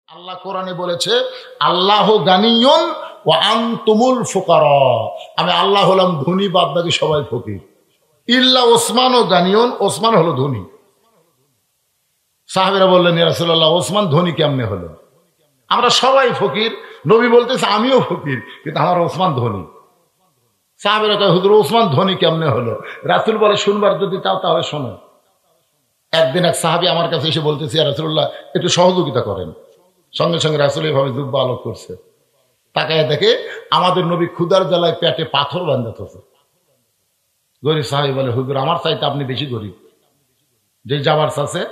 আল্লাহ কোরআনে বলেছে আল্লাহু গানিয়ুন ওয়া আনতুমুল ফুকারা, আমি আল্লাহ হলাম ধনী, বাদ বাকি সবাই ফকির। ইল্লা ওসমানও গানিয়ুন, ওসমান হলো ধনী। সাহাবীরা বললেন ইয়া রাসূলুল্লাহ ওসমান ধনী কেমনে হলো? আমরা সবাই ফকির, নবী বলতেছে আমিও ফকির, কিন্তু আমার ওসমান ধনী। সাহাবীরা কয় হুজুর ওসমান ধনী কেমনে হলো? রাসূল বলে শুনবার যদি চাও তাহলে শোনো। একদিন এক সাহাবী আমার কাছে এসে বলতেছে ইয়া রাসূলুল্লাহ একটু সহযোগিতা করেন। সঙ্গে সঙ্গে রাসূল এভাবে জুব্বা আলোক করছে, তাকায় দেখে আমাদের নবী ক্ষুধার জ্বালায় পেটে পাথর বাঁধাতেছে। গরিব সাহাবী বলে হুজুর আমার চাইতে আপনি বেশি গরিব। যে যাবার চাচ্ছে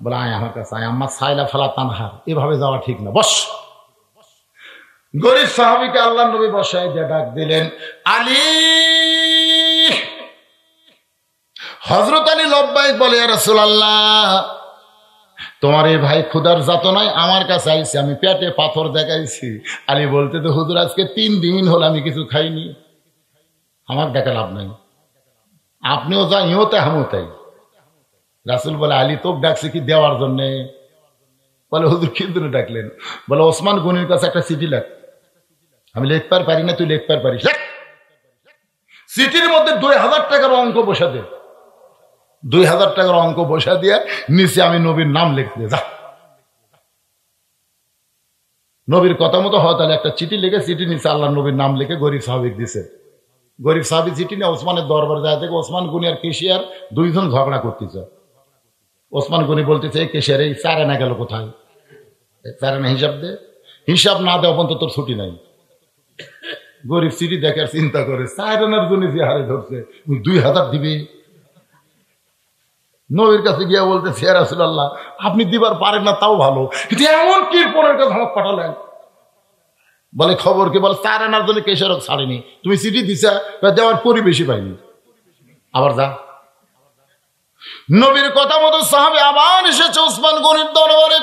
বলে আয় আমার কাছে আয়, আমার সাইলা ফেলা তানহার, এভাবে যাওয়া ঠিক না, বস। গরিব সাহাবীকে আল্লাহ নবী বসায় দিয়ে ডাক দিলেন আলী। হযরত আলী লব্বাইক বলে ইয়া রাসূলুল্লাহ তোমার এই ভাই ক্ষুধার যাতনায় আমার কাছে আইছে, আমি পেটে পাথর দেখাইছি। আলী বলতে তো হুজুর আজকে 3 দিন হলো আমি কিছু খাইনি, আমার দেখা লাভ নাই, আপনিও যা ইহতে আমিও তাই। রাসূল বলে আলী তোকে ডাকছে কি দেওয়ার জন্যে? বলে হুজুর কি জন্য ডাকলেন? বলে ওসমান গনির কাছে একটা চিঠি লেখ। আমি লিখতে পারি না, তুই লিখতে পারিস, চিঠির মধ্যে 2000 টাকার অঙ্ক বসা দে। 2000 টাকার অঙ্ক বসা দিয়ে নিচে আমি নবীর নাম লিখতে যা। নবীর কথা মতো হয় তাহলে একটা চিঠি লিখে চিঠি নিচে আল্লাহ নবীর নাম লিখে গরিব সাহাবিক দিছে। গরিব সাহাবি চিঠি নিয়ে ওসমানের দরবার যায় থেকে ওসমান গনি আর কেশিয়ার দুইজন ঝগড়া করতেছে। ওসমান গনি বলতেছে এই কেশিয়ার এই 4 আনা গেল কোথায়? 4 আনা হিসাব দে, হিসাব না দেওয়া পর্যন্ত তোর ছুটি নাই। গরিব চিঠি দেখার চিন্তা করে 4 আনার জন্য যে হারে ধরছে 2000 দিবে। নবীর কাছে গিয়া বলতে ইয়া রাসূলুল্লাহ আপনি দিবার পারেন না তাও ভালো, কিন্তু এমন কিরপনের কাছে আমাকে পাঠালেন। বলে খবর কি? বলে 4 আনার জন্য কেশরক ছাড়েনি, তুমি চিঠি দিছা দেওয়ার পরিবেশই পাইনি, আবার যা। নবীর কথা মতো সাহাবী আবার এসেছে ওসমান গনির দরবারে।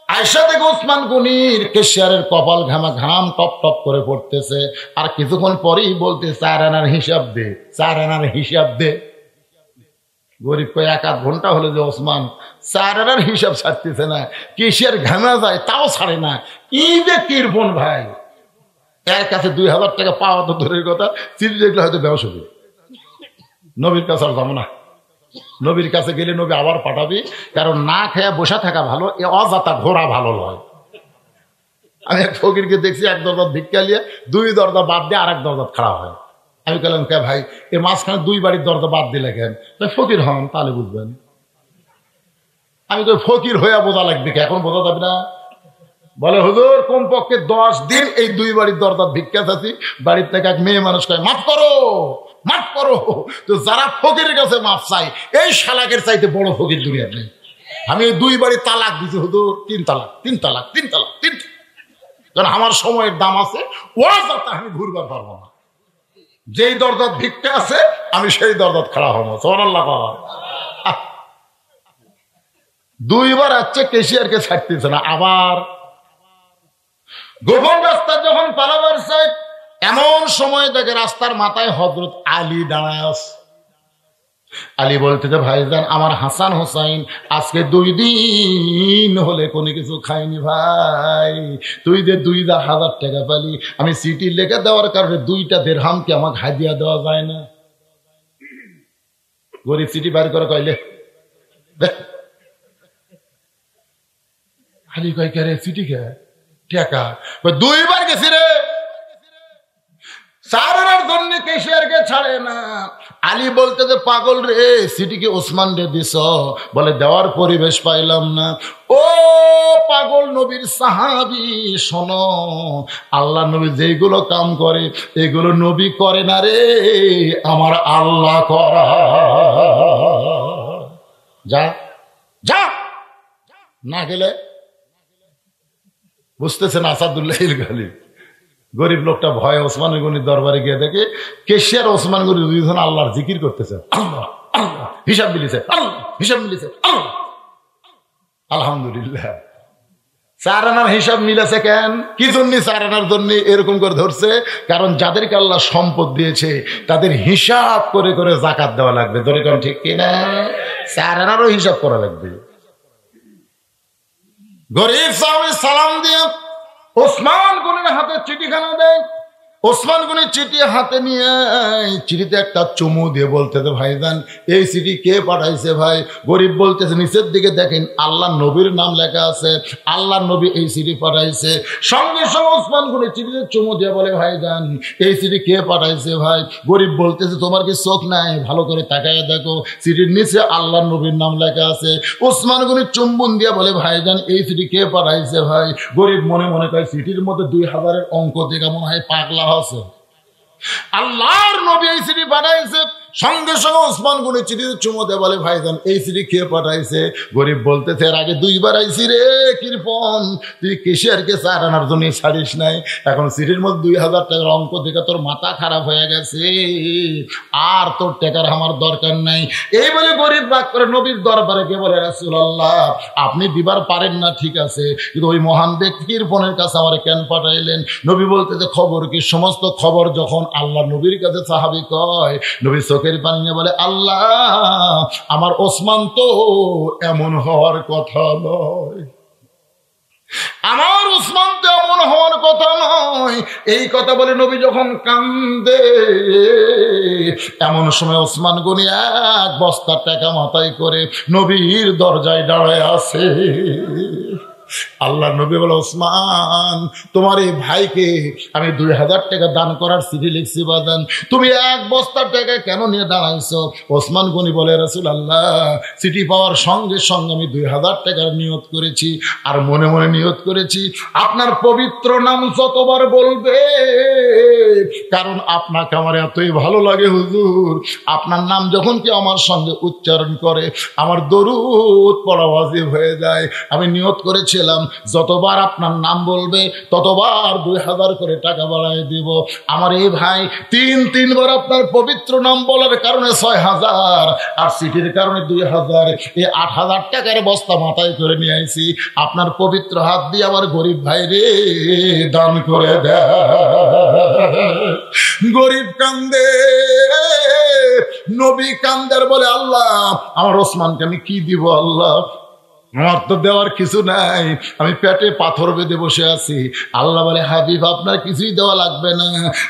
আয়েশা থেকে ওসমান গনির কেশিয়ারের কপাল ঘামা ঘাম টপ টপ করে পড়তেছে, আর কিছুক্ষণ পরেই বলতে 4 আনার হিসাব দে, 4 আনার হিসাব দে। গরিব কয় 1-8 ঘন্টা হলো যে ওসমান 4 আনার হিসাব ছাড়তেছে না, কেশিয়ার ঘামা যায় তাও ছাড়ে না, কি যে কিরপন ভাই। এর কাছে 2000 টাকা পাওয়া তো দূরের কথা, চিঠি দেখলে হয়তো ব্যবস হবে। নবীর কাছে আর যাবো না, নবীর কাছে গেলে নবী আবার পাঠাবি, কারণ না খেয়ে বসে থাকা ভালো, এ অজাতা ঘোরা ভালো নয়। আমি এক ফকিরকে দেখছি এক দরজা ভিক্ষা নিয়ে 2 দরজা বাদ দিয়ে আরেক দরজা খাড়া হয়। আমি বললাম কে ভাই এর মাঝখানে 2 বাড়ির দরজা বাদ দিলে কেন? ফকির হন তাহলে বুঝবেন। আমি তো ফকির হইয়া বোঝা লাগবে, এখন বোঝা যাবে না। বলে হুজুর কমপক্ষে 10 দিন এই 2 বাড়ির দরজা ভিক্ষা চাচ্ছি, বাড়ির থেকে এক মেয়ে মানুষ কয় মাফ করো মাফ করো। তো যারা ফকিরের কাছে মাফ চাই এই শালাকের চাইতে বড় ফকির দুনিয়ার নেই। আমি 2 বাড়ি তালাক দিচ্ছি হুজুর, 3 তালাক 3 তালাক 3 তালাক 3, কারণ আমার সময়ের দাম আছে, ওয়াজাতে আমি ঘুরবার পারবো না। যেই দরজাত ভিক্ষা আছে আমি সেই দরজাত খাড়া হবো। সুবহানাল্লাহ। 2 বার আছে কেশিয়ারকে ছাড়তেছে না। আবার গোপন রাস্তা যখন পালাবার চাই এমন সময় দেখে রাস্তার মাথায় হযরত আলী দাঁড়ায় আছে। আলী বলতেছে ভাইজান আমার হাসান হোসাইন আজকে 2 দিন হলে কোনো কিছু খাইনি ভাই, তুই যে 2000 টাকা পালি, আমি চিঠি লিখে দেওয়ার কারণে 2টা দিরহাম কি আমাকে হাদিয়া দেওয়া যায় না? গরিব চিঠি বাইর করে কইলে আলী কয় কে রে চিঠি কে টাকা 2 বার গেছি রে, 4 আনার জন্য কেশিয়ারকে ছাড়ে না। আলী বলতে যে পাগল রে চিঠি কি ওসমান রে দিছ? বলে দেওয়ার পরিবেশ পাইলাম না। ও পাগল নবীর সাহাবী শোনো, আল্লাহ নবী যেগুলো কাম করে এগুলো নবী করে না রে, আমার আল্লাহ করা। যা যা না গেলে বুঝতেছেন আসাদুল্লাহ গালিব। গরিব লোকটা ভয়ে ওসমান গনির দরবারে গিয়ে দেখে কেশিয়ার ওসমান গনি 2 জন আল্লাহর জিকির করতেছে। আল্লাহ আল্লাহ হিসাব মিলিছে, আল্লাহ হিসাব মিলিছে, আল্লাহ আলহামদুলিল্লাহ। 4 আনার হিসাব মিলেছে কেন? কি জন্য 4 আনার জন্য এরকম করে ধরছে? কারণ যাদেরকে আল্লাহ সম্পদ দিয়েছে তাদের হিসাব করে করে যাকাত দেওয়া লাগবে। ধরে কোন ঠিক কিনা? 4 আনারও হিসাব করা লাগবে। গরিব সাহাবী সালাম দিয়ে ওসমান গনির হাতে চিঠিখানা দেয়। ওসমান গনি চিঠি হাতে নিয়ে চিঠিতে একটা চুমু দিয়ে বলতেছে, ভাইজান এই চিঠি কে পাঠাইছে ভাই? গরিব বলতেছে, নিচের দিকে দেখেন আল্লাহ নবীর নাম লেখা আছে, আল্লাহ নবী এই চিঠি পাঠাইছে। সঙ্গে সঙ্গে ওসমান গনি চিঠিতে চুমু দিয়ে বলে, ভাইজান এই চিঠি কে পাঠাইছে ভাই? গরিব বলতেছে, তোমার কি চোখ নাই? ভালো করে তাকায় দেখো, চিঠির নিচে আল্লাহ নবীর নাম লেখা আছে। ওসমান গনি চুম্বন দিয়ে বলে, ভাইজান এই চিঠি কে পাঠাইছে ভাই? গরিব মনে মনে কয়, চিঠির মধ্যে 2000-এর অঙ্ক দেখে মনে হয় পাগলা আছে, আল্লাহর নবী এই চিঠি পাঠাইছে। সঙ্গে সঙ্গে ওসমান গনি চিঠিতে চুমোতে বলে, ভাইজান এই চিঠি কে পাঠাইছে? গরিব বলতেছে, এর আগে 2বার আইছি রে কৃপন, তুই কেশিয়ারকে 4 আনার জন্য ছাড়িস নাই, এখন চিঠির মধ্যে 2000 টাকার অঙ্ক দেখে তোর মাথা খারাপ হয়ে গেছে, আর তোর টাকার আমার দরকার নাই। এই বলে গরিব রাগ করে নবীর দরবারে গিয়ে বলে, রাসূলুল্লাহ আপনি দিবার পারেন না ঠিক আছে, কিন্তু ওই মহান ব্যক্তি কৃপনের কাছে আমার কেন পাঠাইলেন? নবী বলতেছে, খবর কি? সমস্ত খবর যখন আল্লাহ নবীর কাছে সাহাবী কয়, নবী চোখের পানি নিয়ে বলে, আল্লাহ আমার ওসমান তো এমন হওয়ার কথা নয়, আমার ওসমান তো এমন হওয়ার কথা নয়। এই কথা বলে নবী যখন কান্দে, এমন সময় ওসমান গনি 1 বস্তা টাকা মাথায় করে নবীর দরজায় দাঁড়ায় আছে। আল্লাহ নবী বলে, ওসমান তোমার এই ভাইকে আমি 2000 টাকা দান করার চিঠি লিখছি বাজান, তুমি 1 বস্তা টাকা কেন নিয়ে দাঁড়াইছো? ওসমান গনি বলে, রাসূলুল্লাহ চিঠি পাওয়ার সঙ্গে সঙ্গে আমি 2000 টাকার নিয়ত করেছি, আর মনে মনে নিয়ত করেছি আপনার পবিত্র নাম যতবার বলবে, কারণ আপনাকে আমার এতই ভালো লাগে হুজুর, আপনার নাম যখন কি আমার সঙ্গে উচ্চারণ করে আমার দরুদ পড়া ওয়াজিব হয়ে যায়। আমি নিয়ত করেছি যতবার আপনার নাম বলবে ততবার 2000 করে টাকা বাড়াই দিব। আমার এই ভাই 3বার আপনার পবিত্র নাম বলার কারণে 6000, আর চিঠির কারণে 2000, এই 8000 টাকার বস্তা মাথায় করে নিয়ে আইছি, আপনার পবিত্র হাত দিয়ে আমার গরিব ভাই রে দান করে দেয়। গরিব কান্দে, নবী কান্দার বলে, আল্লাহ আমার ওসমানকে আমি কি দিব? আল্লাহ আমার তো দেওয়ার কিছু নাই, আমি পেটে পাথর বেঁধে বসে আছি। আল্লাহ বলে, হাবিব আপনার কিছুই দেওয়া লাগবে না,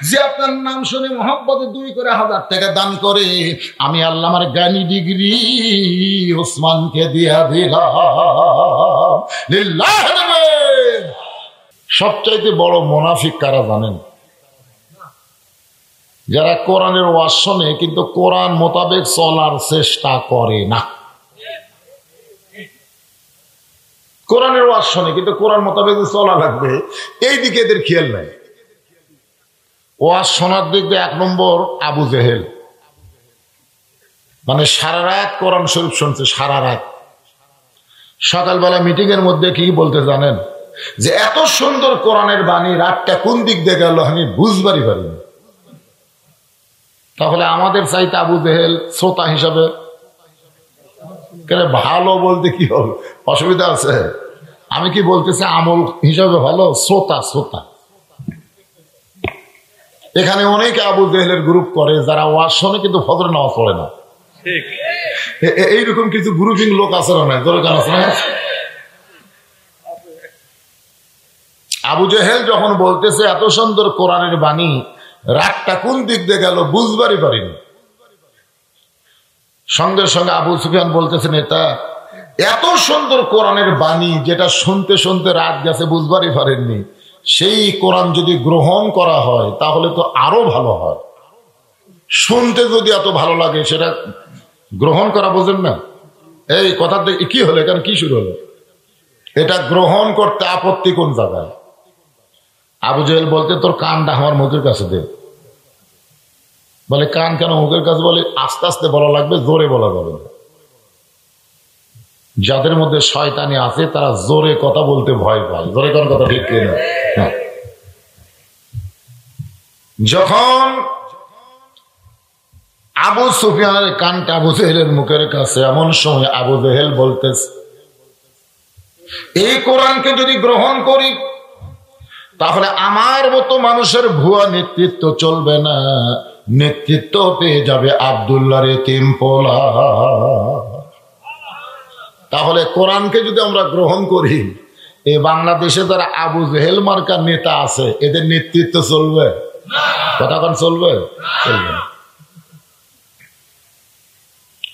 যে আপনার নাম শুনে মহব্বতে 2 করে 1000 টাকা দান করে, আমি আল্লাহ আমার জ্ঞানী ডিগ্রি ওসমানকে দিয়া দিলাম। সবচাইতে বড় মুনাফিক কারা জানেন? যারা কোরআনের ওয়াজ শোনে কিন্তু কোরআন মোতাবেক চলার চেষ্টা করে না। কোরআনের ওয়াজ শোনে কিন্তু কোরআন মোতাবেক চলা লাগবে, এই দিকে এদের খেয়াল নাই। ওয়াজ শোনার দিক দিয়ে 1 নম্বর আবু জেহেল, মানে সারা রাত কোরআন শরীফ শুনছে, সারা রাত। সকালবেলা মিটিং এর মধ্যে কি বলতে জানেন? যে এত সুন্দর কোরআনের বাণী, রাতটা কোন দিক দিয়ে গেল আমি বুঝবারই পারিনি। তাহলে আমাদের চাইতে আবু জেহেল শ্রোতা হিসাবে ভালো বলতে কি হবে? অসুবিধা আছে? আমি কি বলতেছি আমল হিসাবে ভালো? শ্রোতা শ্রোতা। এখানে অনেকে আবু জেহেলের গ্রুপ করে, যারা ওয়াজ শোনে কিন্তু ফজর নামাজ পড়ে না। এইরকম কিছু গ্রুপিং লোক আছে না? দরকার আছে না? আবু জেহেল যখন বলতেছে এত সুন্দর কোরআনের বাণী, রাতটা কোন দিক দিয়ে গেল বুঝবারই পারিনি। সঙ্গে সঙ্গে আবু সুফিয়ান বলতেছেন, এটা এত সুন্দর কোরআনের বাণী যেটা শুনতে শুনতে রাত গেছে বুঝবারই পারেননি, সেই কোরআন যদি গ্রহণ করা হয় তাহলে তো আরো ভালো হয়। শুনতে যদি এত ভালো লাগে সেটা গ্রহণ করা বোঝেন না? এই কথা কি হলো? এখানে কি শুরু হলো? এটা গ্রহণ করতে আপত্তি কোন জায়গায়? আবু জেহেল বলতে, তোর কানটা আমার মুখের কাছে দে। বলে, কান কেন মুখের কাছে? বলে, আস্তে আস্তে বলা লাগবে, জোরে বলা যাবে না। যাদের মধ্যে শয়তানি আছে তারা জোরে কথা বলতে ভয় পায়। জোরে কোন কথা ঠিক কিনা? হ্যাঁ। যখন আবু সুফিয়ানের কানটা আবু জেহেলের মুখের কাছে, এমন সময় আবু জেহেল বলতেছে, এই কোরআনকে যদি গ্রহণ করি তাহলে আমার মতো মানুষের ভুয়া নেতৃত্ব চলবে না, নেতৃত্ব পেয়ে যাবে আব্দুল্লাহর এতিম পোলা। তাহলে কোরআনকে যদি আমরা গ্রহণ করি এই বাংলাদেশে যারা আবু জেহেল মার্কার নেতা আছে এদের নেতৃত্ব চলবে? কতক্ষণ চলবে? চলবে না।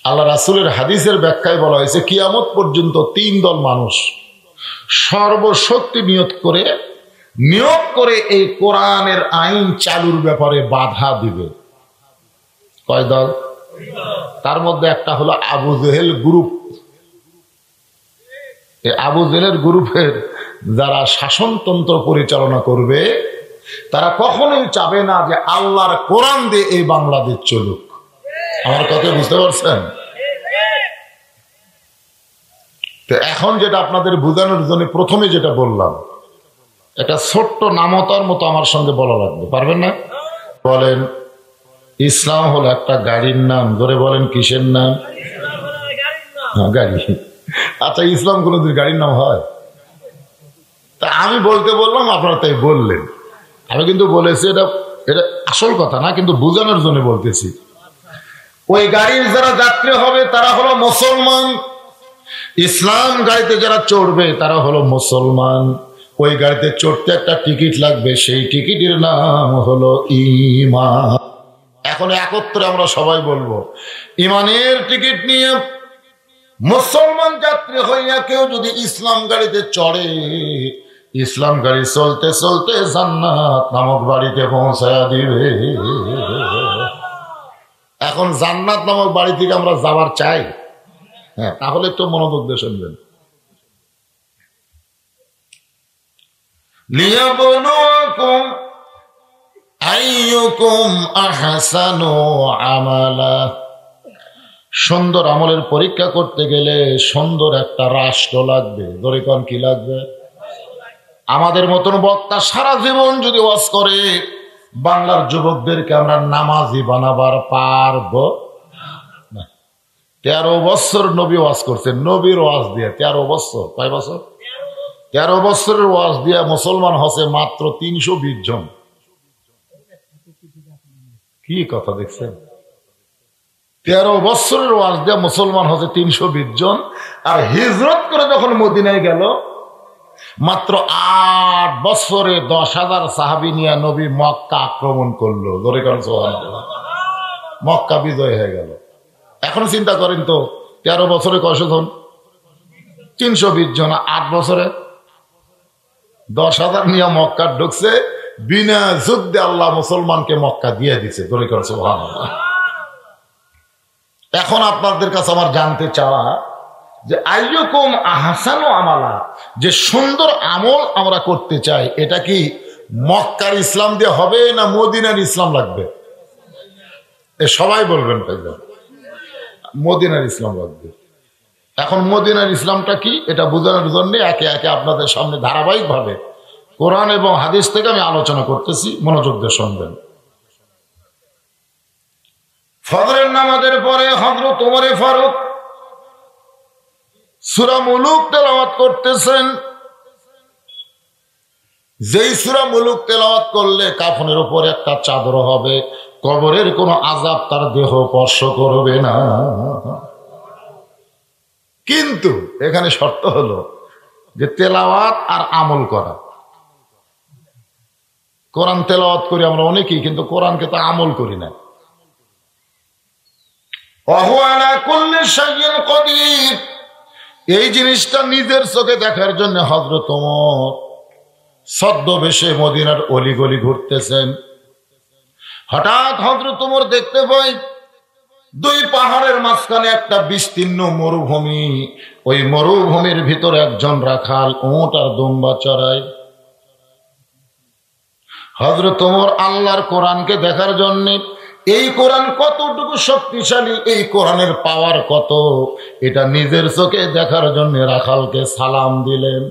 আল্লাহ রাসূলের হাদিসের ব্যাখ্যায় বলা হয়েছে কিয়ামত পর্যন্ত 3 দল মানুষ সর্বশক্তি নিয়োগ করে এই কোরআনের আইন চালুর ব্যাপারে বাধা দিবে। কয় দল? তার মধ্যে একটা হলো আবু জেহেল গ্রুপ। এই আবু জেহেলের গ্রুপের যারা শাসনতন্ত্র পরিচালনা করবে তারা কখনোই চাবে না যে আল্লাহর কোরআন দিয়ে এই বাংলাদেশ চলুক। আমার কথা বুঝতে পারছেন? তো এখন যেটা আপনাদের বোঝানোর জন্য প্রথমে যেটা বললাম, একটা ছোট্ট নামতার মতো আমার সঙ্গে বলা লাগবে, পারবেন না? বলেন, ইসলাম হলো একটা গাড়ির নাম। ধরে বলেন, কিসের নাম? গাড়ি। আচ্ছা, ইসলাম কোনোদিন গাড়ির নাম হয়? তা আমি বলতে বললাম, আপনারা তাই বললেন। আমি কিন্তু বলেছি এটা আসল কথা না, কিন্তু বোঝানোর জন্য বলতেছি। ওই গাড়ির যারা যাত্রী হবে তারা হলো মুসলমান। ইসলাম গাড়িতে যারা চড়বে তারা হলো মুসলমান। ওই গাড়িতে চড়তে একটা টিকিট লাগবে, সেই টিকিটের নাম হলো ঈমান। এখন একত্রে আমরা সবাই বলবো, ঈমানের টিকিট নিয়ে মুসলমান যাত্রী হইয়া কেউ যদি ইসলাম গাড়িতে চড়ে, ইসলাম গাড়ি চলতে চলতে জান্নাত নামক বাড়িতে পৌঁছায়া দিবে। এখন জান্নাত নামক বাড়ি থেকে আমরা যাবার চাই? হ্যাঁ, তাহলে একটু মনোযোগ দিয়ে শুনবেন। লিয়াবলুয়াকুম আইয়ুকুম আহসানু আমালা। সুন্দর আমলের পরীক্ষা করতে গেলে সুন্দর একটা রাষ্ট্র লাগবে। ধরে কোন কি লাগবে? আমাদের মতন বক্তা সারা জীবন যদি ওয়াজ করে, বাংলার যুবকদেরকে আমরা নামাজি বানাবার পারবো না। 13 বছর নবী ওয়াজ করছেন, নবীর ওয়াজ দিয়ে 13 বছর। কয় বছর? 13 বছরের ওয়াজ দিয়ে মুসলমান হচ্ছে মাত্র 320 জন। কি কথা দেখছেন? 13 বছরের ওয়াজ দিয়ে মুসলমান হচ্ছে 320 জন। আর হিজরত করে যখন মদিনায় গেল, মাত্র 8 বছরে 10,000 সাহাবী নিয়ে নবী মক্কা আক্রমণ করলো। ধরে করেন সুবহানাল্লাহ, মক্কা বিজয় হয়ে গেল। এখন চিন্তা করেন তো, 13 বছরে কয়শো জন? 320 জন। 8 বছরে 10,000 নিয়ে মক্কা ঢুকছে। বিনা যুদ্ধে আল্লাহ মুসলমানকে মক্কা দিয়ে দিছে। ধরে করেন সুবহানাল্লাহ। এখন আপনাদের কাছে আমার জানতে চাওয়া যে আইয়ুকুম আহসানু আমালা, যে সুন্দর আমল আমরা করতে চাই, এটা কি মক্কার ইসলাম দিয়ে হবে না মদিনার ইসলাম লাগবে? এ সবাই বলবেন মদিনার ইসলাম লাগবে। এখন মদিনার ইসলামটা কি এটা বোঝানোর জন্য একে একে আপনাদের সামনে ধারাবাহিকভাবে কোরআন এবং হাদিস থেকে আমি আলোচনা করতেছি, মনোযোগ দিয়ে শুনবেন। ফজরের নামাজের পরে হযরত ওমর ফারুক সূরা মুলুক তেলাওয়াত করতেছেন। যেই সূরা মুলুক তেলাওয়াত করলে কাফনের উপর একটা চাদর হবে, কবরের কোনো আযাব তার দেহ স্পর্শ করবে না। কিন্তু এখানে শর্ত হলো যে তেলাওয়াত আর আমল করা। কোরআন তেলাওয়াত করি আমরা অনেকেই, কিন্তু কোরআনকে তো আমল করি না। ওয়াহু আলা কুল্লি শাইইন কাদির, এই জিনিসটা নিজের চোখে দেখার জন্য হযরত ওমর ছদ্মবেশে মদিনার অলিগলি ঘুরতেছেন। হঠাৎ হযরত ওমর দেখতে পাই 2 পাহাড়ের মাঝখানে একটা বিস্তীর্ণ মরুভূমি। ওই মরুভূমির ভিতরে একজন রাখাল উট আর দুম্বা চড়ায়। হযরত ওমর আল্লাহর কোরআনকে দেখার জন্য, এই কোরআন কতটুকু শক্তিশালী, এই কোরআনের পাওয়ার কত, এটা নিজের চোখে দেখার জন্য রাখালকে সালাম দিলেন।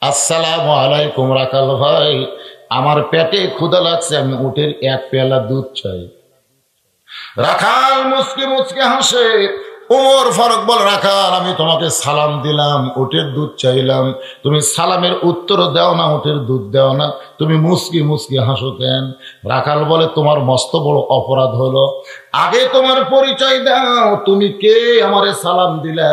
আসসালামু আলাইকুম রাখাল ভাই, আমার পেটে ক্ষুধা লাগছে, আমি উটের 1 পেয়ালা দুধ চাই। রাখাল মুচকি মুচকি হাসে। ওমর ফারুক বল, রাখাল আমি তোমাকে সালাম দিলাম, উটের দুধ চাইলাম, তুমি সালামের উত্তর দাও না, উটের দুধ দাও না, তুমি মুচকি মুচকি হাসো কেন? রাখাল বলে, তোমার মস্ত বড় অপরাধ হলো, আগে তোমার পরিচয় দাও, তুমি কে আমারে সালাম দিলা?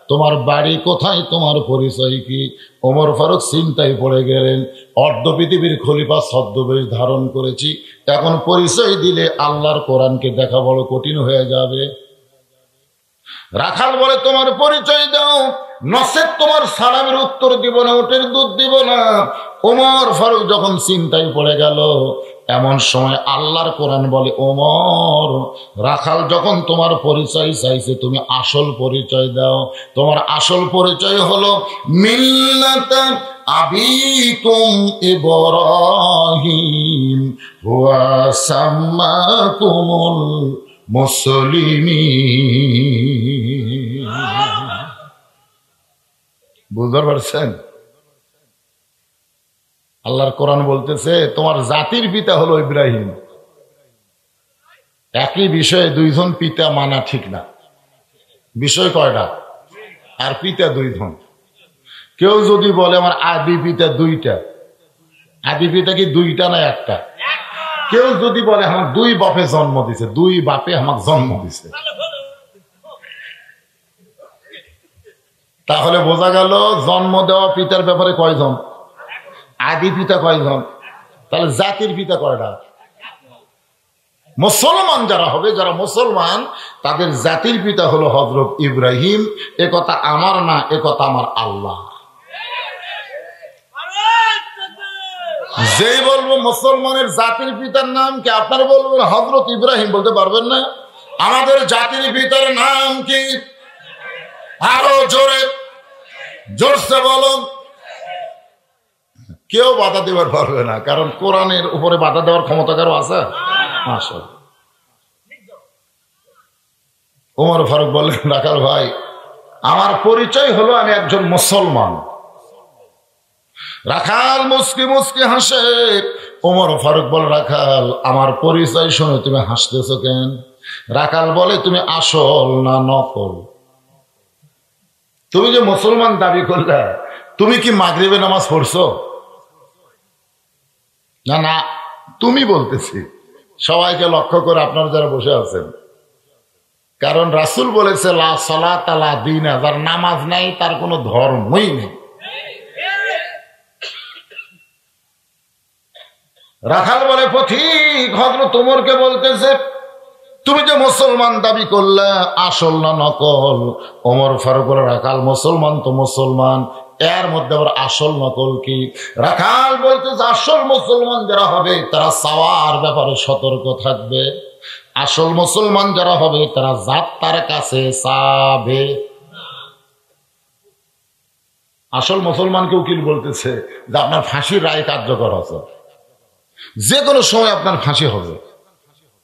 তোমার বাড়ি কোথায়, তোমার পরিচয় কি? ওমর ফারুক চিন্তায় পড়ে গেলেন, অর্ধ পৃথিবীর খলিফা ছদ্মবেশ ধারণ করেছি, এখন পরিচয় দিলে আল্লাহর কোরআনকে দেখা বড় কঠিন হয়ে যাবে। রাখাল বলে তোমার পরিচয় দাও, নচেৎ তোমার সালামের উত্তর দিব না, উটের দুধ দিব না। ওমর ফারুক যখন চিন্তায় পড়ে গেল, এমন সময় আল্লাহর কোরআন বলে, ওমর, রাখাল যখন তোমার পরিচয় চাইছে, তুমি আসল পরিচয় দাও। তোমার আসল পরিচয় হলো মিল্লাতা আবিকুম ইব্রাহিম ওয়া সাম্মাকুমুল মুসলিমিন। বুঝতে পারছেন? আল্লাহর কোরআন বলতেছে তোমার জাতির পিতা হলো ইব্রাহিম। একই বিষয়ে দুইজন পিতা মানা ঠিক না। বিষয় কয়টা? আর পিতা দুইজন। কেউ যদি বলে আমার আদি পিতা দুইটা, আদি পিতা কি দুইটা না একটা? কেউ যদি বলে আমার দুই বাপে জন্ম দিছে, দুই বাপে আমার জন্ম দিছে, তাহলে বোঝা গেল জন্ম দেওয়া পিতার ব্যাপারে কয়জন? আদি পিতা কয়জন? তাহলে জাতির পিতা কয়টা? মুসলমান যারা হবে, যারা মুসলমান, তাদের জাতির পিতা হলো হযরত ইব্রাহিম। এ কথা আমার না, এ কথা আমার আল্লাহ। যেই বলবো মুসলমানের জাতির পিতার নাম কি, আপনারা বলবেন হযরত ইব্রাহিম, বলতে পারবেন না? আমাদের জাতির পিতার নাম কি? আরো জোরে, জোরসে বলুন। কেউ বাধা দেওয়ার পারবে না, কারণ কোরআনের উপরে বাধা দেওয়ার ক্ষমতা কারো আছে? মাশাআল্লাহ। ওমর ফারুক বললেন, রাখাল ভাই, আমার পরিচয় হলো আমি একজন মুসলমান। রাখাল মুস্কি মুস্কি হাসে। ওমর ফারুক বলে, রাখাল, আমার পরিচয় শুনে তুমি হাসতেছো কেন? রাখাল বলে, তুমি আসল না নকল? তুমি যে মুসলমান দাবি করলে, তুমি কি মাগরিবে নামাজ পড়ছো? না না, তুমি বলতেছি সবাইকে লক্ষ্য করে, আপনারা যারা বসে আছেন। কারণ রাসূল বলেছে, লা সালাতা লা দীন, যার নামাজ নাই তার কোনো ধর্মই নেই। রাখাল বলে, পথিক হযরত ওমরকে বলতেছে, তুমি যে মুসলমান দাবি করলে, আসল না নকল? ওমর ফারুক বলে, রাখাল, মুসলমান তো মুসলমান, এর মধ্যে আবার আসল নকল কি? রাখাল বলতেছে, আসল মুসলমান যারা হবে তারা চাওয়ার ব্যাপারে সতর্ক থাকবে। আসল মুসলমান যারা হবে তারা জাত তার কাছে চাবে। আসল মুসলমানকে উকিল বলতেছে যে আপনার ফাঁসির রায় কার্যকর আছে, যে কোনো সময় আপনার ফাঁসি হবে।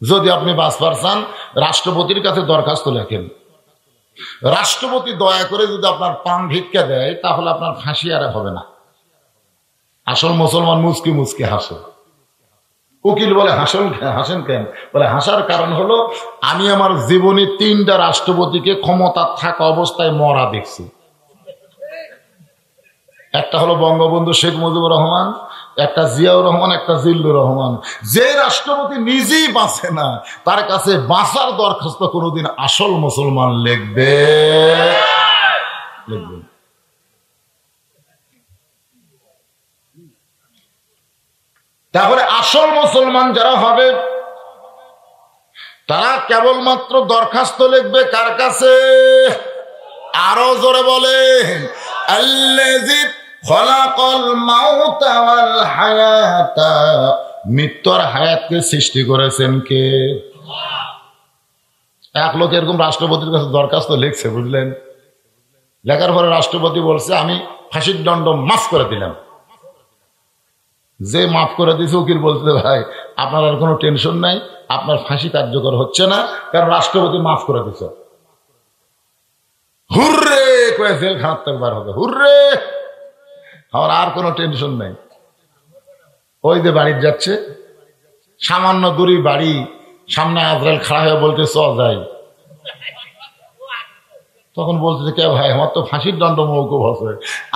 যদি আপনি বাঁচবার চান, রাষ্ট্রপতির কাছে দরখাস্ত লেখেন, রাষ্ট্রপতি দয়া করে যদি আপনার পান ভিক্ষা দেয়, তাহলে আপনার ফাঁসি আর হবে না। আসল মুসলমান মুচকি মুচকি হাসে। উকিল বলে, হাসেন কেন? বলে, হাসার কারণ হলো আমি আমার জীবনে 3টা রাষ্ট্রপতিকে ক্ষমতা থাকা অবস্থায় মরা দেখছি। একটা হলো বঙ্গবন্ধু শেখ মুজিবুর রহমান, একটা জিয়াউর রহমান, একটা জিল্লুর রহমান। যে রাষ্ট্রপতি নিজেই বাঁচে না, তার কাছে বাঁচার দরখাস্ত কোনোদিন আসল মুসলমান লিখবে? তাহলে আসল মুসলমান যারা হবে তারা কেবলমাত্র দরখাস্ত লিখবে কার কাছে? আরো জোরে বলেন, আল্লাযী খলাকাল মাউতা ওয়াল হায়াতা, মৃত্যু আর হায়াতকে সৃষ্টি করেছেন কে? এক লোক এরকম রাষ্ট্রপতির কাছে দরখাস্ত লিখছে, বুঝলেন? লেখার পরে রাষ্ট্রপতি বলছে, আমি ফাঁসির দণ্ড মাফ করে দিলাম। যে মাফ করে দিয়েছে, উকিল বলতে, ভাই আপনার আর কোনো টেনশন নাই, আপনার ফাঁসি কার্যকর হচ্ছে না, কারণ রাষ্ট্রপতি মাফ করে দিছে। হুররে করে জেলখানার থেকে বার হবে, হুররে, আমার আর কোনো টেনশন নাই। ওই যে বাড়ি যাচ্ছে, সামান্য দূরে বাড়ি, সামনে আজরাইল খাড়া হয়ে বলতে, চ যাই। তখন বলতেছে, কে ভাই, আমার তো ফাঁসির দণ্ড মৌকুফ আছে।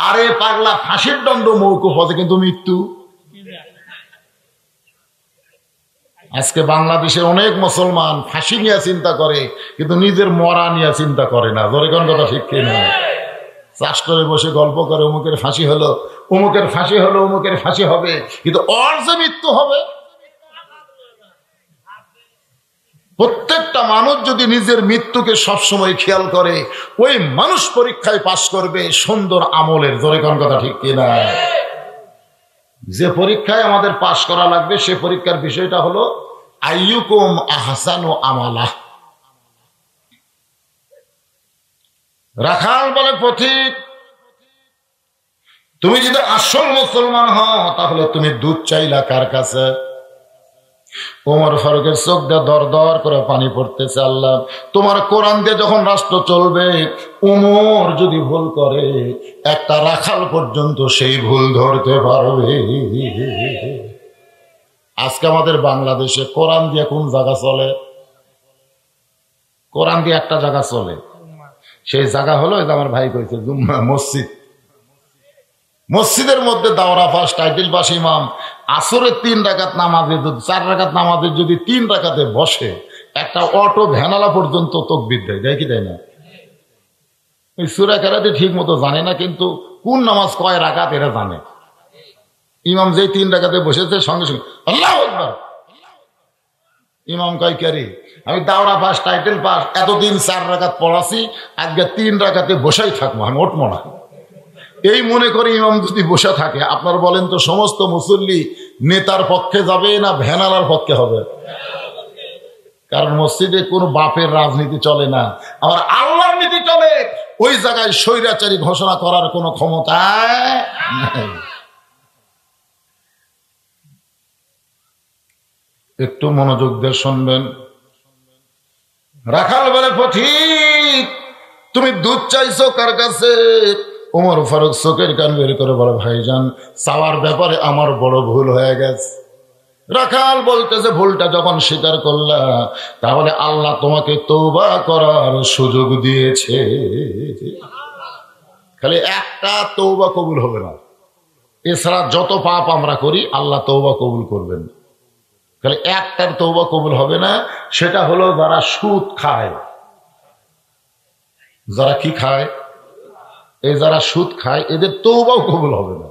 আরে পাগলা, ফাঁসির দণ্ড মৌকুফ আছে, কিন্তু মৃত্যু। আজকে বাংলাদেশের অনেক মুসলমান ফাঁসি নিয়ে চিন্তা করে, কিন্তু নিজের মরা নিয়ে চিন্তা করে না। ধরে কোন কথা ঠিক কিনা? চাষটরে বসে গল্প করে অমুকের ফাঁসি হলো, অমুকের ফাঁসি হলো, অমুকের ফাঁসি হবে, কিন্তু ওর যে মৃত্যু হবে। প্রত্যেকটা মানুষ যদি নিজের মৃত্যুকে সবসময় খেয়াল করে, ওই মানুষ পরীক্ষায় পাশ করবে সুন্দর আমলের। জোরে কোন কথা ঠিক কিনা? যে পরীক্ষায় আমাদের পাশ করা লাগবে সে পরীক্ষার বিষয়টা হলো আইয়ুকুম আহসানু আমালা। রাখাল বলে পথিক, তুমি যদি আসল মুসলমান হও তাহলে তুমি দুধ চাইলা কার কাছে? ওমর ফারুকের চোখ দিয়ে দর দর করে পানি পড়তেছে। আল্লাহ, তোমার কোরআন দিয়ে যখন রাষ্ট্র চলবে, ওমর যদি ভুল করে একটা রাখাল পর্যন্ত সেই ভুল ধরতে পারবে। আজকে আমাদের বাংলাদেশে কোরআন দিয়ে কোন জায়গা চলে? কোরআন দিয়ে একটা জায়গা চলে, সেই জায়গা হলো আমার ভাই কইছে জুম্মা মসজিদ। মসজিদের মধ্যে দাওরা পাস, টাইটেল পাস ইমাম আসরের 3 রাকাত নামাজে, 4 রাকাত নামাজে যদি 3 রাকাতে বসে, একটা অটো ভ্যানালা পর্যন্ত তকবীর দেয়, দেয় কি দেয় না? ওই সূরা কেরাতে ঠিক মতো জানে না, কিন্তু কোন নামাজ কয় রাকাত এরা জানে। ইমাম যেই 3 রাকাতে বসেছে সঙ্গে সঙ্গে আল্লাহু আকবার। ইমাম কয় কারি আমি দাওরা পাস, টাইটেল পাস, এতদিন 4 রাকাত পড়াছি, আজকে 3 রাকাতে বসাই থাকবো, আমি উঠবো না। এই মনে করে ইমাম যদি বসে থাকে, আপনার বলেন তো সমস্ত মুসল্লি নেতার পক্ষে যাবে না ভ্যানালার পক্ষে হবে? কারণ মসজিদে কোনো বাপের রাজনীতি চলে না, আবার আল্লাহর নীতি চলে। ওই জায়গায় স্বৈরাচারী ঘোষণা করার কোনো ক্ষমতা নাই। একটু মনোযোগ দিয়ে শুনবেন। রাখাল বলে পথিক, তুমি দুধ চাইছো কার কাছে? ওমর ফারুক চোখের কান বের করে বলে, ভাইজান, চাওয়ার ব্যাপারে আমার বড় ভুল হয়ে গেছে। রাখাল বলতেছে, ভুলটা যখন স্বীকার করলা, তাহলে আল্লাহ তোমাকে তওবা করার সুযোগ দিয়েছে। খালি একটা তওবা কবুল হবে না, এছাড়া যত পাপ আমরা করি আল্লাহ তওবা কবুল করবেন। খালি একটার তওবা কবুল হবে না, সেটা হলো যারা সুদ খায়। যারা কি খায়? এই যারা সুদ খায়, এদের তওবাও কবুল হবে না।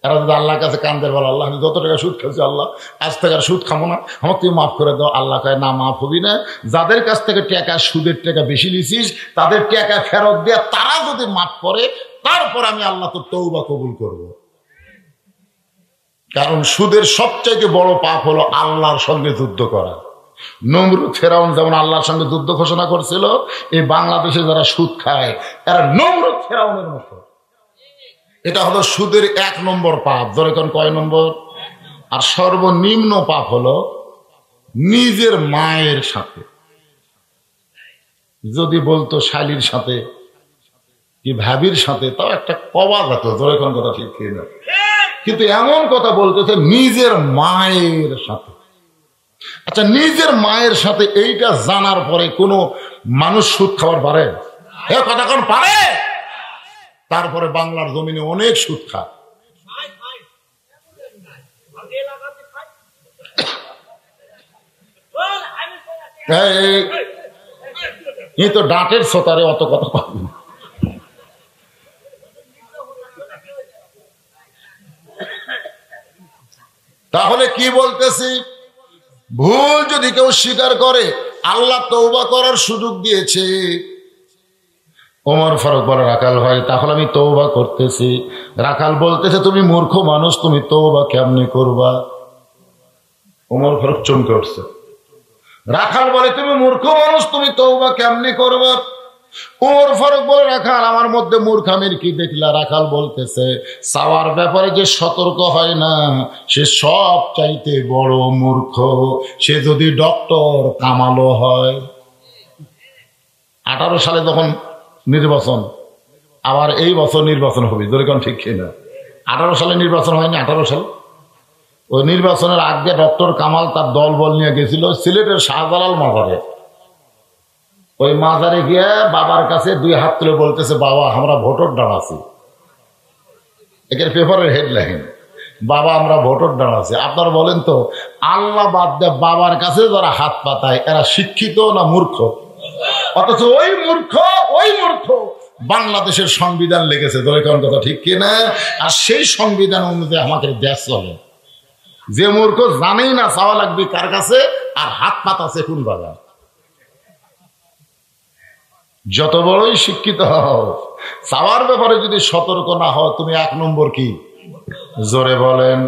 এরা যদি আল্লাহর কাছে কান্দের বলে, আল্লাহ আমি যত টাকা সুদ খাচ্ছি, আল্লাহ আজ থেকে আর সুদ খাবো না, আমাকে তুমি মাফ করে দাও। আল্লাহ কয় না, মাফ হবি না। যাদের কাছ থেকে টাকা, সুদের টাকা বেশি নিছিস, তাদের টাকা ফেরত দেয়া, তারা যদি মাফ করে, তারপর আমি আল্লাহ তোর তওবা কবুল করব। কারণ সুদের সবচাইতে বড় পাপ হলো আল্লাহর সঙ্গে যুদ্ধ করা। নমরুদ ফেরাউন যেমন আল্লাহর সঙ্গে যুদ্ধ ঘোষণা করছিল, এই বাংলাদেশে যারা সুদ খায় এরা নমরুদ ফেরাউনের মতো। এটা হলো সুদের 1 নম্বর পাপ। ধরে কোন কয় নম্বর? আর সর্বনিম্ন পাপ হলো নিজের মায়ের সাথে, যদি বলতো শালীর সাথে কি ভাবির সাথে, তাও একটা কবা যেত। ধরে কোন কথা ঠিক না, কিন্তু এমন কথা বলতেছে নিজের মায়ের সাথে। আচ্ছা, নিজের মায়ের সাথে এইটা জানার পরে কোনো মানুষ সুদ খাওয়ার পারে? কথা কোন পারে? তারপরে বাংলার জমিনে অনেক সুদ খায়। এই তো ডাঁটের সোতারে অত কথা পাবি না। তাহলে কি বলতেছি, ভুল যদি কেউ স্বীকার করে, আল্লাহ তওবা করার সুযোগ দিয়েছে। ওমর ফারুক বলে, রাখাল ভাই, তাহলে আমি তওবা করতেছি। রাখাল বলতেছে, তুমি মূর্খ মানুষ, তুমি তওবা কেমনে করবা? ওমর ফারুক চমকে উঠছে। রাখাল বলে, তুমি মূর্খ মানুষ, তুমি তওবা কেমনে করবা? ওমর ফারুক বলে, রাখাল, আমার মধ্যে মূর্খামির কি দেখলা? রাখাল বলতেছে, চাওয়ার ব্যাপারে যে সতর্ক হয় না, সে সব চাইতে বড় মূর্খ। সে যদি ডক্টর কামালও হয়। 18 সালে যখন নির্বাচন, আবার এই বছর নির্বাচন হবে, ধরে কোন ঠিক কিনা? 18 সালে নির্বাচন হয়নি? 18 সাল ওই নির্বাচনের আগে ডক্টর কামাল তার দল বল নিয়ে গেছিল সিলেটের শাহজালাল মাজারে। ওই মাজারে গিয়ে বাবার কাছে 2 হাত তুলে বলতেছে, বাবা আমরা ভোটার দাঁড়াচ্ছি। একের পেপারের হেডলাইন, বাবা আমরা ভোটার দাঁড়াচ্ছি। আপনারা বলেন তো, আল্লাহ বাদ দিয়ে বাবার কাছে যারা হাত পাতায়, এরা শিক্ষিত না মূর্খ? অথচ ওই মূর্খ বাংলাদেশের সংবিধান লেগেছে, দলে কোন কথা ঠিক কিনা? আর সেই সংবিধান অনুযায়ী আমাদের দেশ চলে। যে মূর্খ জানেই না চাওয়া লাগবে কার কাছে আর হাত পাতাছে কোন বাজার। যত বড়ই শিক্ষিত হও, চাওয়ার ব্যাপারে যদি সতর্ক না হও, তুমি 1 নম্বর কি? জোরে বলেন।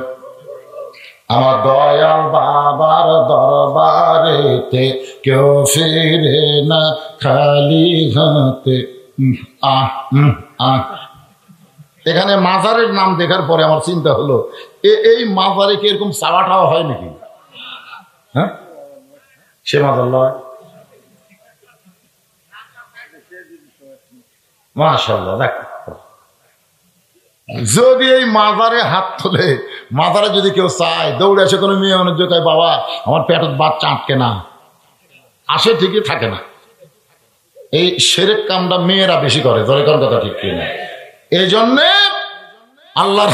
আমার দয়াল বাবার দরবারেতে কেউ ফিরে না খালি হাতে। এখানে মাজারের নাম দেখার পরে আমার চিন্তা হলো, এই মাজারে কি এরকম চাওয়াটাও হয় নাকি? হ্যাঁ, সে মাজার লয়। মাশাআল্লাহ। দেখ, যদি এই মাজারে হাত তোলে, মাজারে যদি কেউ চায়, দৌড়ে আসে কোনো মেয়ে মানুষ যে কয় বাবা আমার পেটত বাচ্চা আটকে না, আসে ঠিকই থাকে না। এই শিরক কামটা মেয়েরা বেশি করে, ধরে কোন কথা ঠিক কিনা? এই জন্যে আল্লাহর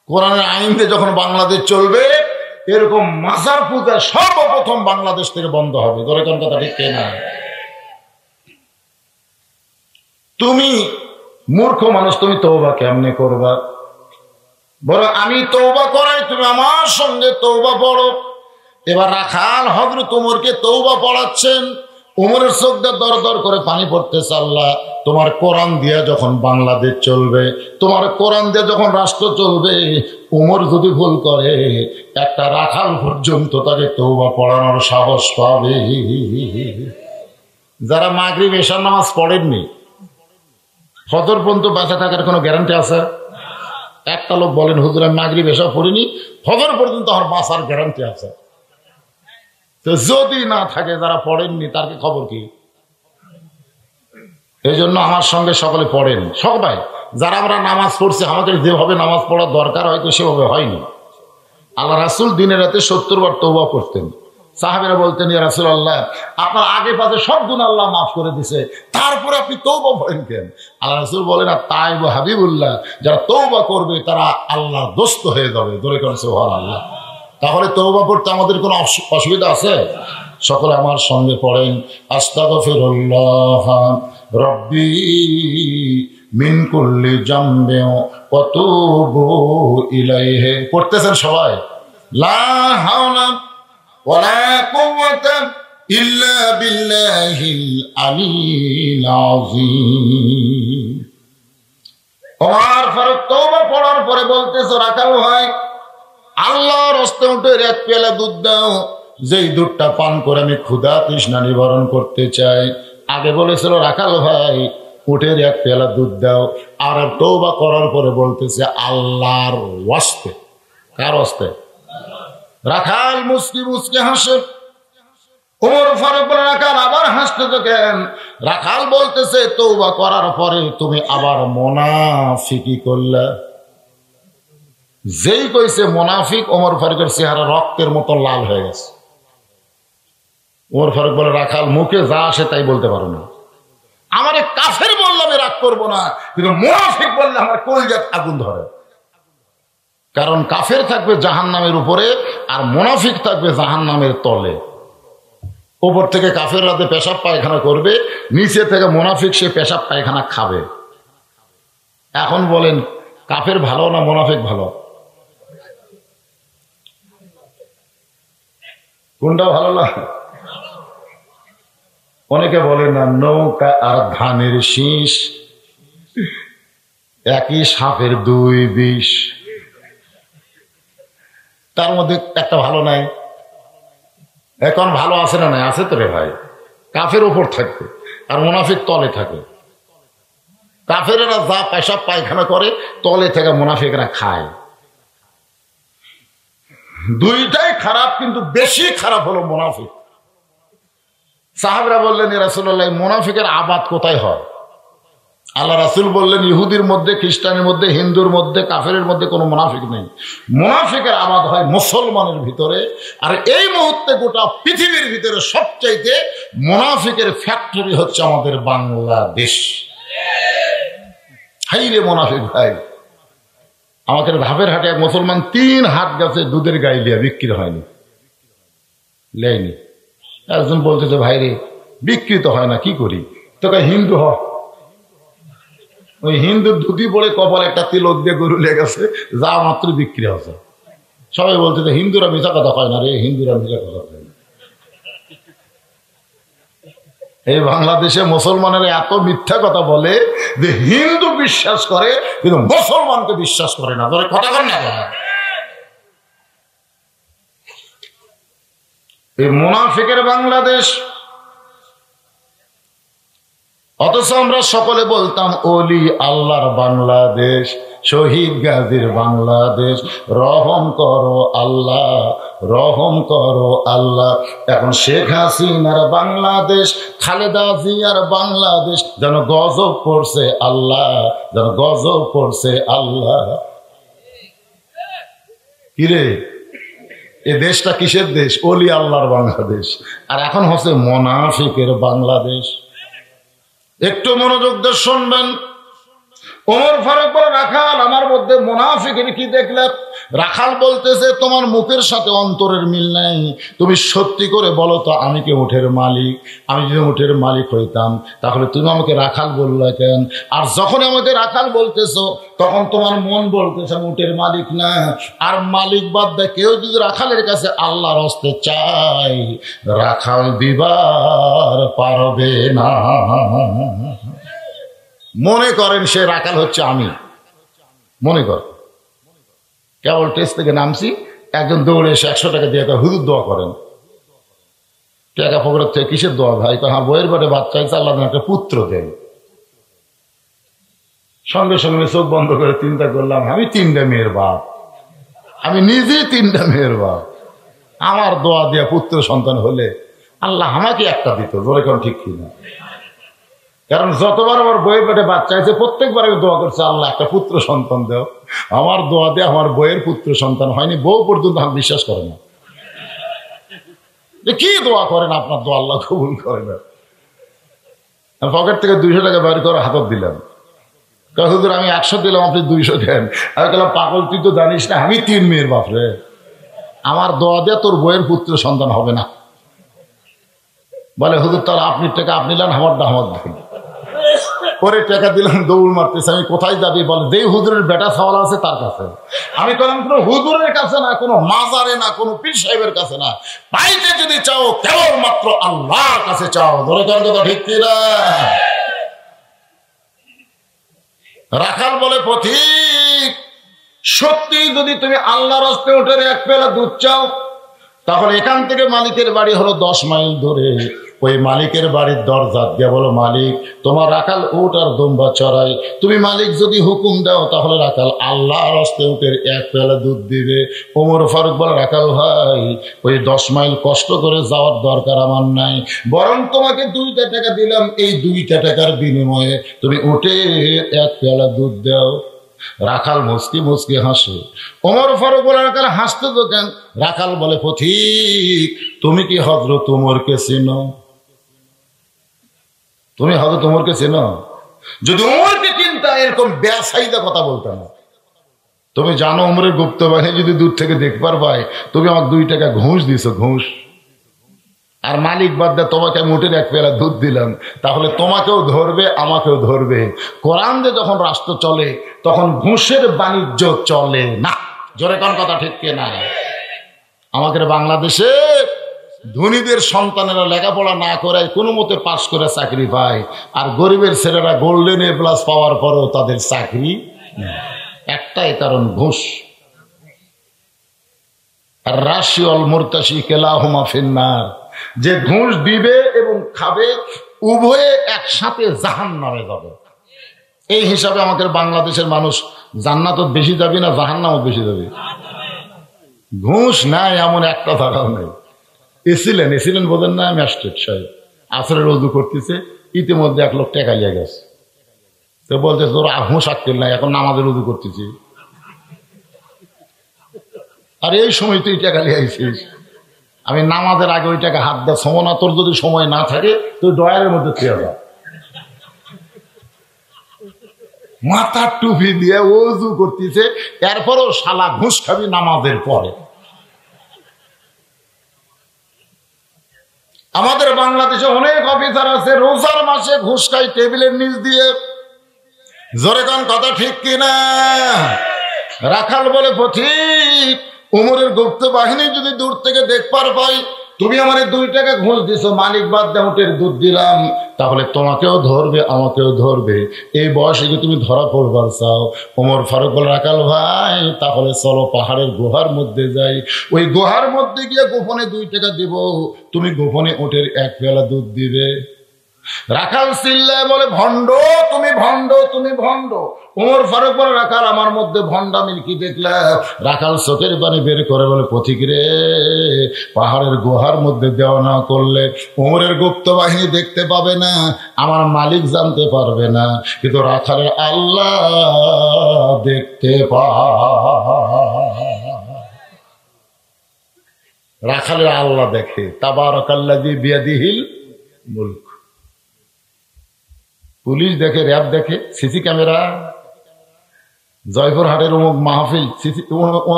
কোরআনের আইনতে যখন বাংলাদেশ চলবে, এরকম মাজার পূজা সর্বপ্রথম বাংলাদেশ থেকে বন্ধ হবে, ধরে কোন কথা ঠিক কিনা? তুমি মূর্খ মানুষ, তুমি তওবা কেমনে করবা? বলো আমি তওবা করাই, তুমি আমার সঙ্গে তওবা পড়ো। এবার রাখাল হযরত ওমরকে তওবা পড়াচ্ছেন। ওমরের চোখ দিয়ে দর দর করে পানি পড়তেছে। আল্লাহ, তোমার কোরআন দিয়া যখন বাংলাদেশ চলবে, তোমার কোরআন দিয়ে যখন রাষ্ট্র চলবে, ওমর যদি ভুল করে, একটা রাখাল পর্যন্ত তাকে তওবা পড়ানোর সাহস পাবে। যারা মাগরিব এশার নামাজ পড়েননি, ফজর পর্যন্ত বেঁচে থাকার কোনো গ্যারান্টি আছে? একটা লোক বলেন হুজুর আমি মাগরিব এশা পড়িনি, ফজর পর্যন্ত আমার বাঁচার গ্যারান্টি আছে? তো যদি না থাকে, যারা পড়েননি তার কি খবর কি? এই জন্য আমার সঙ্গে সকলে পড়েন, সবাই যারা আমরা নামাজ পড়ছি, আমাদের যেভাবে নামাজ পড়ার দরকার হয়তো সেভাবে হয়নি। আল্লাহ রাসূল দিনে রাতে 70 বার তওবা করতেন। সাহাবীরা বলতেন ইয়া রাসূলুল্লাহ, আপনার আগে পাশে সব গুনাহ আল্লাহ মাফ করে দিয়েছে, তারপরে আপনি তওবা করেন কেন? আল্লাহ রাসূল বলেন আর তাইব হাবিবুল্লাহ, যারা তওবা করবে তারা আল্লাহর দোস্ত হয়ে যাবে, ধরে কোন সুবহানাল্লাহ। তাহলে তওবা করতে আমাদের কোনো অসুবিধা আছে? সকলে আমার সঙ্গে পড়েন, আস্তাগফিরুল্লাহ রাব্বি মিন কুল্লি জামবি ওয়া তুবু ইলাইহি। পড়তেছেন সবাই? লা হাওলা ওয়ালা কুওয়াতা ইল্লা বিল্লাহিল আলিয়্যিল আযীম। ওমর ফারুক তওবা পড়ার পরে বলতেছে, রাখাল ভাই আল্লাহর রাস্তায় উঠে 1 পেয়ালা দুধ দাও, যেই দুধটা পান করে আমি ক্ষুধা তৃষ্ণা নিবারণ করতে চাই। আগে বলেছিল রাখাল ভাই উঠের 1 পেয়ালা দুধ দাও, আর তওবা করার পরে বলতেছে আল্লাহর ওয়াস্তে। কার ওয়াস্তে? রাখাল মুস্কি মুস্কি হাসে। ওমর ফারুক বলে রাখাল আবার হাসতেছে কেন? রাখাল বলতেছে তওবা করার পরে তুমি আবার মুনাফিকি করলে। যেই কইছে মুনাফিক, ওমর ফারুকের চেহারা রক্তের মতো লাল হয়ে গেছে। ওমর ফারুক বলে রাখাল মুখে যা আসে তাই বলতে পারো না। আমারে কাফের বললে আমি রাগ করবো না, কিন্তু মুনাফিক বললে আমার কলিজায় আগুন ধরে। কারণ কাফের থাকবে জাহান্নামের উপরে, আর মুনাফিক থাকবে জাহান্নামের তলে। উপর থেকে কাফের রাতে পেশাব পায়খানা করবে, নিচে থেকে মুনাফিক সে পেশাব পায়খানা খাবে। এখন বলেন কাফের ভালো না মুনাফিক ভালো? কোনটা ভালো না? অনেকে বলে না নৌকা আর ধানের শীষ, একই সাপের 2 বিষ। তার মধ্যে একটা ভালো নাই। এখন ভালো আছে না নাই? আছে তো রে ভাই। কাফের উপর থাকবে আর মুনাফিক তলে থাকে। কাফেরেরা যা পেশাব পায়খানা করে তলে থেকে মুনাফিকরা খায়। দুইটাই খারাপ, কিন্তু বেশি খারাপ হলো মুনাফিক। সাহাবীরা বললেন ইয়া রাসূলুল্লাহ মুনাফিকের আবাদ কোথায় হয়? আল্লাহ রাসূল বললেন ইহুদির মধ্যে, খ্রিস্টানের মধ্যে, হিন্দুর মধ্যে, কাফেরের মধ্যে কোনো মুনাফিক নেই। মুনাফিকের আবাদ হয় মুসলমানের ভিতরে। আর এই মুহূর্তে গোটা পৃথিবীর ভিতরে সবচাইতে মুনাফিকের ফ্যাক্টরি হচ্ছে আমাদের বাংলাদেশ। হাই রে মুনাফিক ভাই! আমাকে ধাপের হাটে এক মুসলমান 3 হাত গাছে দুধের গাই লিয়া বিক্রি হয়নি, একজন বলতেছে ভাই রে বিক্রি তো হয় না, কি করি? তোকে হিন্দু হ, ওই হিন্দুর ধুতি পরে কপালে একটা তিলক দিয়ে গরু লেগেছে, যা মাত্র বিক্রি হচ্ছে। সবাই বলছে যে হিন্দুরা মিথ্যা কথা কয় না রে, হিন্দুরা মিথ্যা কথা কয় না। এই বাংলাদেশে মুসলমানেরা এত মিথ্যা কথা বলে যে হিন্দু বিশ্বাস করে কিন্তু মুসলমানকে বিশ্বাস করে না। ধরে কথা কর না, এই মুনাফিকের বাংলাদেশ। অথচ আমরা সকলে বলতাম ওলি আল্লাহর বাংলাদেশ, শহীদ গাজীর বাংলাদেশ, রহম করো আল্লাহ, রহম করো আল্লাহ। এখন শেখ হাসিনার বাংলাদেশ, খালেদা জিয়ার বাংলাদেশ যেন গজব পড়ছে আল্লাহ, যেন গজব পড়ছে আল্লাহ। কিরে, এ দেশটা কিসের দেশ? ওলি আল্লাহর বাংলাদেশ। আর এখন হচ্ছে মুনাফিকের বাংলাদেশ। একটু মনোযোগ দিয়ে শুনবেন। ওমর ফারুক বলে, রাখাল আমার মধ্যে মুনাফিকের কি দেখলে? রাখাল বলতেছে, তোমার মুখের সাথে অন্তরের মিল নাই। তুমি সত্যি করে বলো তো, আমি কি উঠের মালিক? আমি যদি উঠের মালিক হইতাম তাহলে তুমি আমাকে রাখাল বললে কেন? আর যখন আমাকে রাখাল বলতেছো তখন তোমার মন বলতেছে আমি উঠের মালিক না। আর মালিক বাদ দেয় কেউ যদি রাখালের কাছে আল্লাহর হস্তে চাই, রাখাল দিবার পারবে না। মনে করেন সে রাখাল হচ্ছে আমি, মনে কর কেবল টেস্ট থেকে নামছি, একজন দৌড়ে এসে 100 টাকা দিয়ে হুজুর দোয়া করেন। টাকা পকেটের থেকে কিসের দোয়া ভাই? হ্যাঁ, বইয়ের পেটে বাচ্চা হয়েছে, আল্লাহ একটা পুত্র দেন। সঙ্গে সঙ্গে চোখ বন্ধ করে চিন্তা করলাম, আমি 3টা মেয়ের বাপ, আমি নিজেই 3টা মেয়ের বাপ। আমার দোয়া দিয়ে পুত্র সন্তান হলে আল্লাহ আমাকে একটা দিত। জোরে কোন ঠিক কিনা? কারণ যতবার আমার বইয়ের পেটে বাচ্চা হয়েছে প্রত্যেকবার আমি দোয়া করছি, আল্লাহ একটা পুত্র সন্তান দেও। আমার দোয়া দিয়ে আমার বইয়ের পুত্র সন্তান হয়নি, বউ পর্যন্ত আমি বিশ্বাস করে না। কি দোয়া করেন আপনার দোয়া আল্লাহ কবুল করে না। পকেট থেকে 200 টাকা বের করে হাতত দিলাম, হুজুর আমি 100 দিলাম, আপনি 200 দেন। আমি বললাম, পাগল তুই তো জানিস না আমি 3 মেয়ের বাপরে, আমার দোয়া দিয়ে তোর বইয়ের পুত্র সন্তান হবে না। বলে হুজুর তাহলে আপনি টাকা আপনি নেন, আমার দামাত দেন। পরে টাকা দিলাম, দৌড় মারতেছে। আমি কোথায় যাবি? বলে যেই হুজুরের বেটা সওয়াল আছে তার কাছে। আমি বললাম কোনো হুজুরের কাছে না, কোনো মাজারে না, কোনো পীর সাহেবের কাছে না, পাইতে যদি চাও কেবলমাত্র আল্লাহর কাছে চাও। ধরে তোর কথা ঠিক কিনা? রাখাল বলে, পথিক সত্যি যদি তুমি আল্লাহর হস্তে উঠে 1 পেলা দুধ চাও, তাহলে এখান থেকে মালিকের বাড়ি হলো 10 মাইল ধরে। ওই মালিকের বাড়ির দরজা দিয়ে বলো, মালিক তোমার রাখাল উট আর দুম্বা চড়াই, তুমি মালিক যদি হুকুম দাও তাহলে রাখাল আল্লাহর হস্তে উটের 1 পেলা দুধ দিবে। ওমর ফারুক বলে, রাখাল ভাই ওই 10 মাইল কষ্ট করে যাওয়ার দরকার আমার নাই, বরং তোমাকে 2টা টাকা দিলাম, এই 2টা টাকার বিনিময়ে তুমি উটের 1 পেলা দুধ দাও। রাখাল মুচকি মুচকি হাসে। ওমর ফারুক বলে, রাখাল হাসতে তো কেন? রাখাল বলে, পথিক তুমি কি হযরত ওমরকে চেনো? তুমি হযরত ওমরকে চেনো? যদি ওমরকে চিন্তা এরকম বেসাইদা কথা বলতে না। তুমি জানো ওমরের গুপ্ত বাহিনী যদি দূর থেকে দেখবার পায়, তুমি আমাকে 2 টাকা ঘুষ দিছো, ঘুষ। আর মালিক বাদ দিয়ে তোমাকে আমি উটের 1 পেলা দুধ দিলাম, তাহলে তোমাকেও ধরবে আমাকেও ধরবে। কোরআন দিয়ে যখন রাষ্ট্র চলে তখন ঘুষের বাণিজ্য চলে না। জোরে কোন কথা ঠিক কিনা? আমাদের বাংলাদেশে ধনীদের সন্তানেরা লেখাপড়া না করে কোনো মতে পাশ করে চাকরি পায়, আর গরিবের ছেলেরা গোল্ডেন এ প্লাস পাওয়ার পরেও তাদের চাকরি নেই। একটাই কারণ, ঘুষ। আর রাশি অল মুরতাশি কেলাহুমা ফিন্নার, যে ঘুষ দিবে এবং খাবে উভয়ে একসাথে জাহান্নামে যাবে। এই হিসাবে আমাদের বাংলাদেশের মানুষ জান্নাতও বেশি যাবে না, জাহান্নামও বেশি যাবে। ঘুষ নাই এমন একটা ধারাও নেই। এসিলেন বোঝেন না? ম্যাজিস্ট্রেট সাহেব আসরের রোজু করতেছে, ইতিমধ্যে 1 লোক টাকা লিয়ে গেছে। তো বলতে তোর ঘুষ আক্কেল নাই, এখন নামাজের রোজু করতেছি। আর এই সময় তুই টাকা লিয়ে আইছিস, আমি নামাজের আগে ওই টাকা হাত দেওয়া সময় না। তোর যদি সময় না থাকে তুই ডয়ারের মধ্যে খেয়ে যা। মাথার টুপি দিয়ে ওযু করতেছে, এরপরও শালা ঘুষ খাবি নামাজের পরে। আমাদের বাংলাদেশে অনেক অফিসার আছে রোজার মাসে ঘুষ খায় টেবিলের নিচ দিয়ে। জোরে কোন কথা ঠিক কিনা? রাখাল বলে পথিক, উমরের গুপ্ত বাহিনী যদি দূর থেকে দেখবার পাই তুমি আমার 2 টাকা ঘুষ দিছো, মালিক বাদ দিয়ে উটের দুধ দিলাম, তাহলে তোমাকেও ধরবে আমাকেও ধরবে। এই বয়সে কি তুমি ধরা পড়বার চাও? ওমর ফারুক বলে, রাখাল ভাই তাহলে চলো পাহাড়ের গুহার মধ্যে যাই, ওই গুহার মধ্যে গিয়ে গোপনে 2 টাকা দিব, তুমি গোপনে উটের 1 পেয়ালা দুধ দিবে। রাখাল চিল্লায় বলে, ভণ্ড তুমি, ভণ্ড তুমি, ভণ্ড। ওমর ফারুক বলে, রাখাল আমার মধ্যে ভণ্ডামির কি দেখলা? রাখাল চোখের পানি বের করে বলে, পথিক রে, পাহাড়ের গুহার মধ্যে দেওয়া না করলে ওমরের গুপ্ত বাহিনী দেখতে পাবে না, আমার মালিক জানতে পারবে না, কিন্তু রাখালের আল্লাহ দেখতে রাখালের আল্লাহ দেখে। তাবারাকাল্লাযী বিয়াদিহিল মুলক। পুলিশ দেখে, র্যাব দেখে, সিসি ক্যামেরা, জয়পুরহাটের অমুক মাহফিল,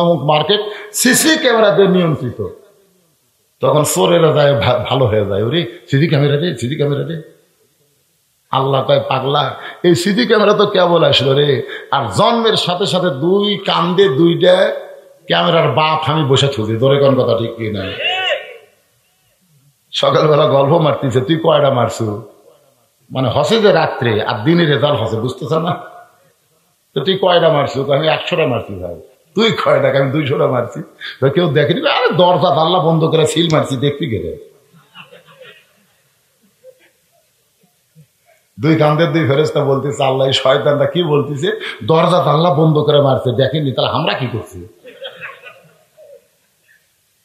অমুক মার্কেট সিসি ক্যামেরা দিয়ে নিয়ন্ত্রিত। তখন চোরেরা যায় ভালো হয়ে যায়, ওরে সিসি ক্যামেরা রে, সিসি ক্যামেরা রে। আল্লাহ কয়, পাগলা, এই সিসি ক্যামেরা তো কেবল আসলো রে, আর জন্মের সাথে সাথে 2 কান্দে 2টা ক্যামেরার বাপ আমি বসে থুছি। ধরে কোন কথা ঠিক কি না? সকালবেলা গল্প মারতেছে, তুই কয়টা মারছু? মানে হসে যে রাত্রে আর দিনের রেজাল্ট হসে, বুঝতেছ না? তো তুই কয়টা মারছু? আমি 100টা মারছি। ভাই তুই কয়টা? আমি 200টা মারছি। কেউ দেখেনি? আরে দরজা জানলা বন্ধ করে সিল মারছি, দেখবি গেলে। 2 কান্দের 2 ফেরেশতা বলতেছে, আল্লাহ শয়তানটা কি বলতেছে, দরজা জানলা বন্ধ করে মারছে, দেখেনি? তাহলে আমরা কি করছি?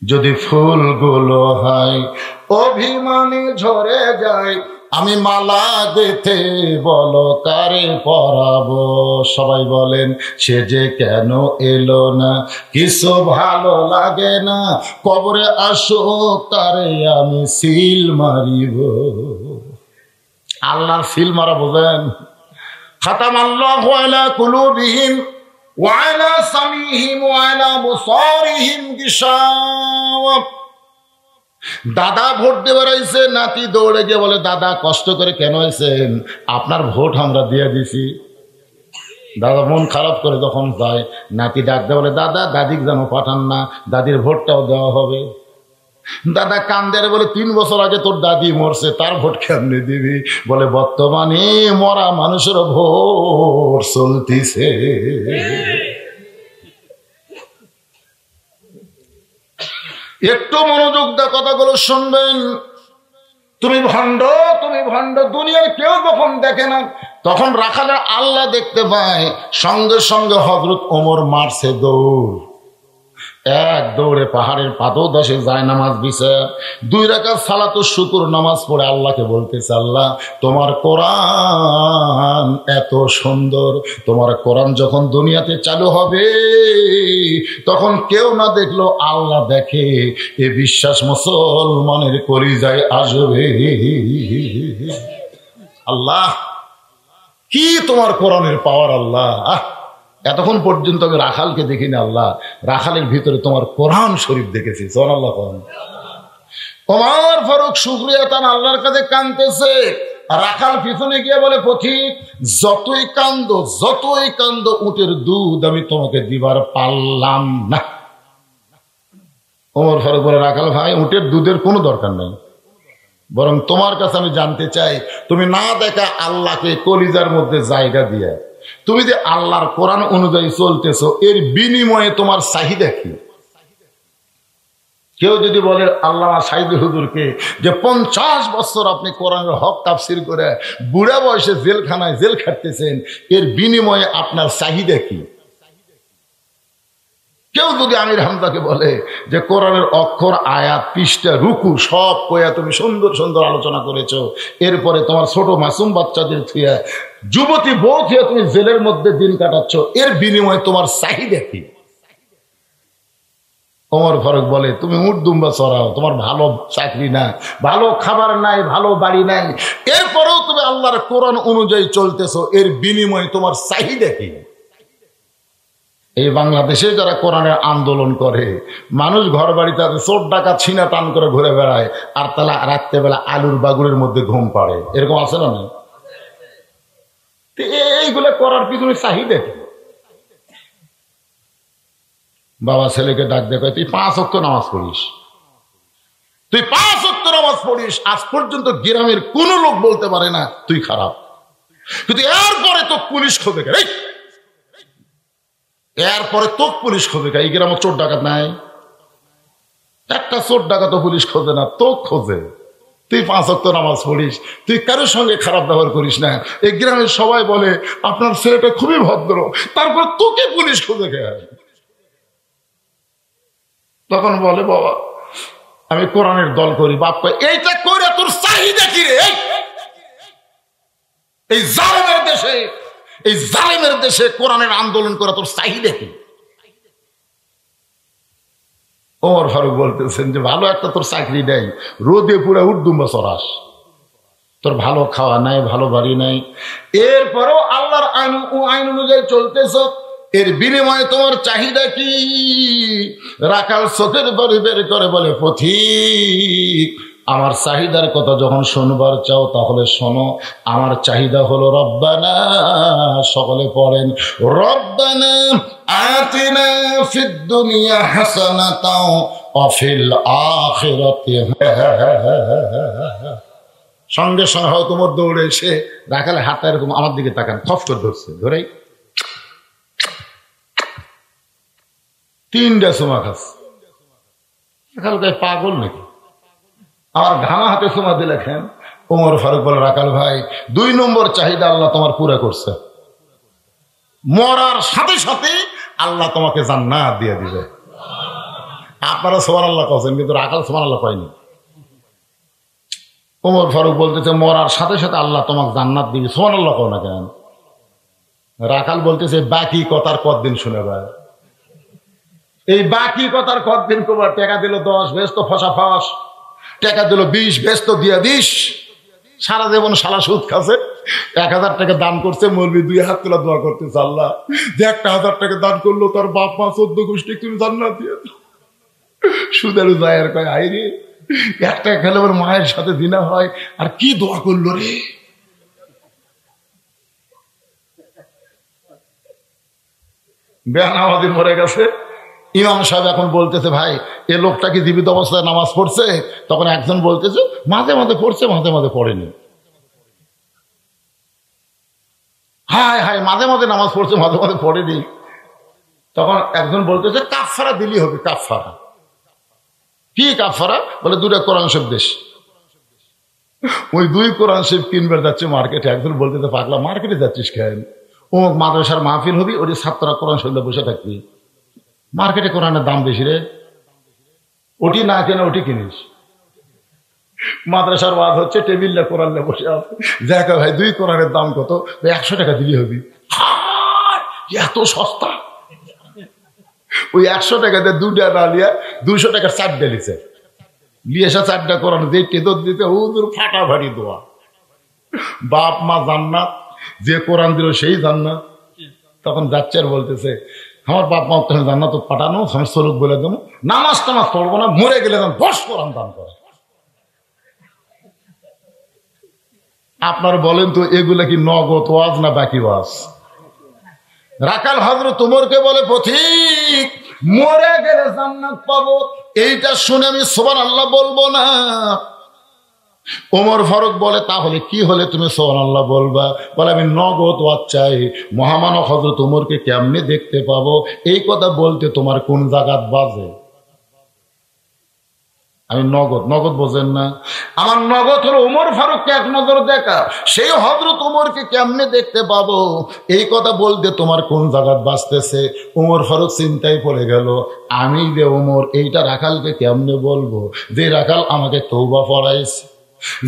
যদি ফুলগুলো হয় অভিমানী ঝরে যায়, আমি মালা গেথে বলো কারে পরাবো। সবাই বলেন, সে যে কেন এলো না, কিছু ভালো লাগে না, কবরে আসো তারে আমি সিল মারিব। আল্লাহর সিল মারা বোঝেন? খাতামাল্লাহু আলা কুলুবিহিম ওয়া আলা সামিহিম ওয়া আলা বুসারিহিম গিশাওয়া। দাদা ভোট দেবার আইছে, নাতি দৌড়ে গিয়ে বলে, দাদা কষ্ট করে কেন আইছেন? আপনার ভোট আমরা দিয়ে দিছি। দাদা মন খারাপ করে যখন যায়, নাতি ডাক দেয়, বলে, দাদা দাদিকে যেন পাঠান না, দাদির ভোটটাও দেওয়া হবে। দাদা কান্দের বলে, 3 বছর আগে তোর দাদি মরছে, তার ভোট কেমনে দিবি? বলে, বর্তমানে মরা মানুষের ভোট চলতিছে। একটু মনোযোগ দিয়ে কথাগুলো শুনবেন। তুমি ভণ্ড, তুমি ভণ্ড, দুনিয়ার কেউ যখন দেখে না, তখন রাখালের আল্লাহ দেখতে পায়। সঙ্গে সঙ্গে হযরত ওমর মারছে দৌড়, 1 দৌড়ে পাহাড়ের পাদদেশে যায় নামাজ বিছায় 2 রাকাত সালাতুশ শুকর নামাজ পড়ে আল্লাহকে বলতেছে, আল্লাহ তোমার কোরআন এত সুন্দর, তোমার কোরআন যখন দুনিয়াতে চালু হবে তখন কেউ না দেখলো আল্লাহ দেখে, এ বিশ্বাস মুসলমানের কলিজায় আসবে। আল্লাহ কি তোমার কোরআনের পাওয়ার! আল্লাহ এতক্ষণ পর্যন্ত আমি রাখালকে দেখিনি, আল্লাহ রাখালের ভিতরে তোমার কোরআন শরীফ দেখেছি। সুবহানাল্লাহ। ওমর ফারুক শুকরিয়া তান আল্লাহর কাছে কাঁদতেছে। রাখাল পিছনে গিয়ে বলে, পথিক যতই কান্দো উটের দুধ আমি তোমাকে দিবার পারলাম না। ওমর ফারুক বলে, রাখাল ভাই উটের দুধের কোনো দরকার নেই, বরং তোমার কাছে আমি জানতে চাই, তুমি না দেখা আল্লাহকে কলিজার মধ্যে জায়গা দিয়ে তুমি যে আল্লাহর কোরআন অনুযায়ী চলতেছো, এর বিনিময়ে তোমার চাহিদা কি? কেউ যদি বলে আল্লামা সাইদি হুজুরকে যে 50 বছর আপনি কোরআনের হক তাফসির করে বুড়া বয়সে জেলখানায় জেল খাটতেছেন, এর বিনিময়ে আপনার চাহিদা কি? কেউ যদি আমির হামজাকে বলে যে কোরআনের অক্ষর, আয়াত, পৃষ্ঠা, রুকু সব কইয়া তুমি সুন্দর সুন্দর আলোচনা করেছো, এরপরে তোমার ছোট মাসুম বাচ্চাদের থুয়া যুবতী বউ থুয়া তুমি জেলের মধ্যে দিন কাটাচ্ছ, এর বিনিময়ে তোমার চাহিদা কি? ওমর ফারুক বলে, তুমি উট দুম্বা চড়াও, তোমার ভালো চাকরি না, ভালো খাবার নাই, ভালো বাড়ি নাই, এরপরেও তুমি আল্লাহর কোরআন অনুযায়ী চলতেছো, এর বিনিময়ে তোমার চাহিদা কি? এই বাংলাদেশে যারা কোরআনের আন্দোলন করে, মানুষ ঘর বাড়িতে চোর ডাকাত ছিনা টান করে ঘুরে বেড়ায়, আর তারা রাত্রেবেলা আলুর বাগুরের মধ্যে ঘুম পাড়ে, এরকম আছে না? এইগুলো করার পিছনে চাহিদা কি? বাবা ছেলেকে ডাক দেখো, তুই 5 ওয়াক্ত নামাজ পড়িস, তুই 5 ওয়াক্ত নামাজ পড়িস, আজ পর্যন্ত গ্রামের কোন লোক বলতে পারে না তুই খারাপ, কিন্তু এরপরে তো পুলিশ খোঁজে, এরপরে তো পুলিশ খোঁজে। এই গ্রামে চোর ডাকাত নাই, একটা চোর ডাকাত পুলিশ খোঁজে না, তো খোঁজে। তুই 5 ওয়াক্ত নামাজ পড়িস, তুই কারোর সঙ্গে খারাপ ব্যবহার করিস না, এই গ্রামের সবাই বলে আপনার ছেলেটা খুবই ভদ্র, তারপর তোকে পুলিশ খোঁজে খেয়ে। তখন বলে বাবা আমি কোরআনের দল করি। বাপ কয় এইটা করে তোর চাহিদা কি রে? এই জালেমের দেশে, এই জালেমের দেশে কোরআনের আন্দোলন করা তোর চাহিদা কি? ওমর ফারুক বলতেছেন যে ভালো একটা তোর চাকরি নেই, রোদে পুরা উর্দুম্বা চড়াস, তোর ভালো খাওয়া নাই, ভালো বাড়ি নাই, এরপরেও আল্লাহর আইন অনুযায়ী চলতেছ, এর বিনিময়ে তোমার চাহিদা কি? রাখাল চোখের বাড়ি বের করে বলে পথিক আমার চাহিদার কথা যখন শুনবার চাও তাহলে শোনো, আমার চাহিদা হলো রব্বানা, সকলে পড়েন রব্বানা আতিনা ফিদ দুনিয়া হাসানাতাও ওয়া ফিল আখিরাতি। সঙ্গে সঙ্গে হয়তো তোমার দৌড়ে এসে রাখালে হাতটা এরকম আমার দিকে তাকান, খফ করে ধরছে, ধরেই 3টা চুমা খাচ্ছে। রাখাল গায়ে পাগল নাকি? আমার ঘামা হাতে চুমা দিলে খেন। ওমর ফারুক বলে রাখাল ভাই 2 নম্বর চাহিদা আল্লাহ তোমার পুরা করছে, মরার সাথে সাথে আল্লাহ তোমাকে জান্নাত দিয়ে দিবে। আপনারা সুবহানাল্লাহ কইছেন, কিন্তু রাখাল সুবহানাল্লাহ কয়নি। ওমর ফারুক বলতেছে মরার সাথে সাথে আল্লাহ তোমাকে জান্নাত দিবে, সুবহানাল্লাহ কও না কেন? রাখাল বলতেছে বাকি কথার কতদিন শুনে ভাই, এই বাকি কথার কতদিন কবার? টাকা দিল 10, বেশ তো ফসা ফস, টাকা দিল 20, বেশ তো দিয়ে দিস। সারা জীবন শালা সুদ খাচ্ছে, 1000 টাকা দান করছে, মৌলবি 2 হাত তোলা দোয়া করতেছে আল্লাহ যে 1000 টাকা দান করলো তার বাপ মা 14 গোষ্ঠী তুমি জান্নাত দিয়ে দাও। সুদের জায়ের কয় আই রে, 1 টাকা খেলে ওর মায়ের সাথে দিনা হয়, আর কি দোয়া করলো রে। বেনামাজি মরে গেছে, ইমাম সাহেব এখন বলতেছে ভাই এ লোকটা কি জীবিত অবস্থায় নামাজ পড়ছে? তখন একজন বলতেছে মাঝে মাঝে পড়ছে, মাঝে মাঝে পড়েনি। হায় হায়, মাঝে মাঝে নামাজ পড়ছে, মাঝে মাঝে পড়েনি। তখন একজন বলতেছে কাফারা দিলেই হবে। কাফারা কি? কাফারা বলে 2টা কোরআন শরীফ দেশ। ওই 2 কোরআন শরীফ কিনবার যাচ্ছে মার্কেটে। একজন বলতেছে পাগলা মার্কেটে যাচ্ছিস কেন? ও মাদ্রাসার মাহফিল হবি, ওই ছাত্ররা কোরআন শরীফ বসে থাকবি, মার্কেটে কোরআনের দাম বেশি রে, ওটি না কেন ওটি কিনিস। মাদ্রাসার ওয়াজ হচ্ছে, টেবিলটা কোরআন বসে আছে, দেখা ভাই 2 কোরআনের দাম কত? 100 টাকা দিলি হবি। এত সস্তা! ওই 100 টাকাতে 2টা না লিয়া 200 টাকার 4টা লিছে, লিয়ে এসে 4টা কোরআন দিয়ে টেদর দিতে হুজুর ফাটাফাটি দোয়া। বাপ মা জান্নাত, যে কোরআন দিল সেই জান্নাত। তখন যাচ্ছে আর বলতেছে আমার বাপ মা তখন জান্নাত পাঠানো, আমি সলুক বলে দেবো, নামাজ টামাজ পড়বো না, মরে গেলে 10 কোরআন দান করে। আপনারা বলেন তো এগুলা কি নগদ ওয়াজ না বাকি ওয়াজ? রাখাল হযরত ওমরকে বলে পথিক মরে গেলে জান্নাত পাবো, এইটা শুনে আমি সুবহানাল্লাহ বলবো না। ওমর ফারুক বলে তাহলে কি হলে তুমি সুবহানাল্লাহ বলবা? বলে আমি নগদ ওয়াজ চাই। মহামানব হযরত ওমরকে কেমনে দেখতে পাবো? এই কথা বলতে তোমার কোন জায়গাত বাজে? আমি নগদ বোঝেন না? আমার নগদ হলো ওমর ফারুককে 1 নজর দেখা, সেই হযরত ওমরকে কেমনে দেখতে পাবো? এই কথা বলতে তোমার কোন জায়গাত বাজতেছে? ওমর ফারুক চিন্তায় পড়ে গেল, আমি যে ওমর এইটা রাখালকে কেমনে বলবো? যে রাখাল আমাকে তওবা পড়াইছে,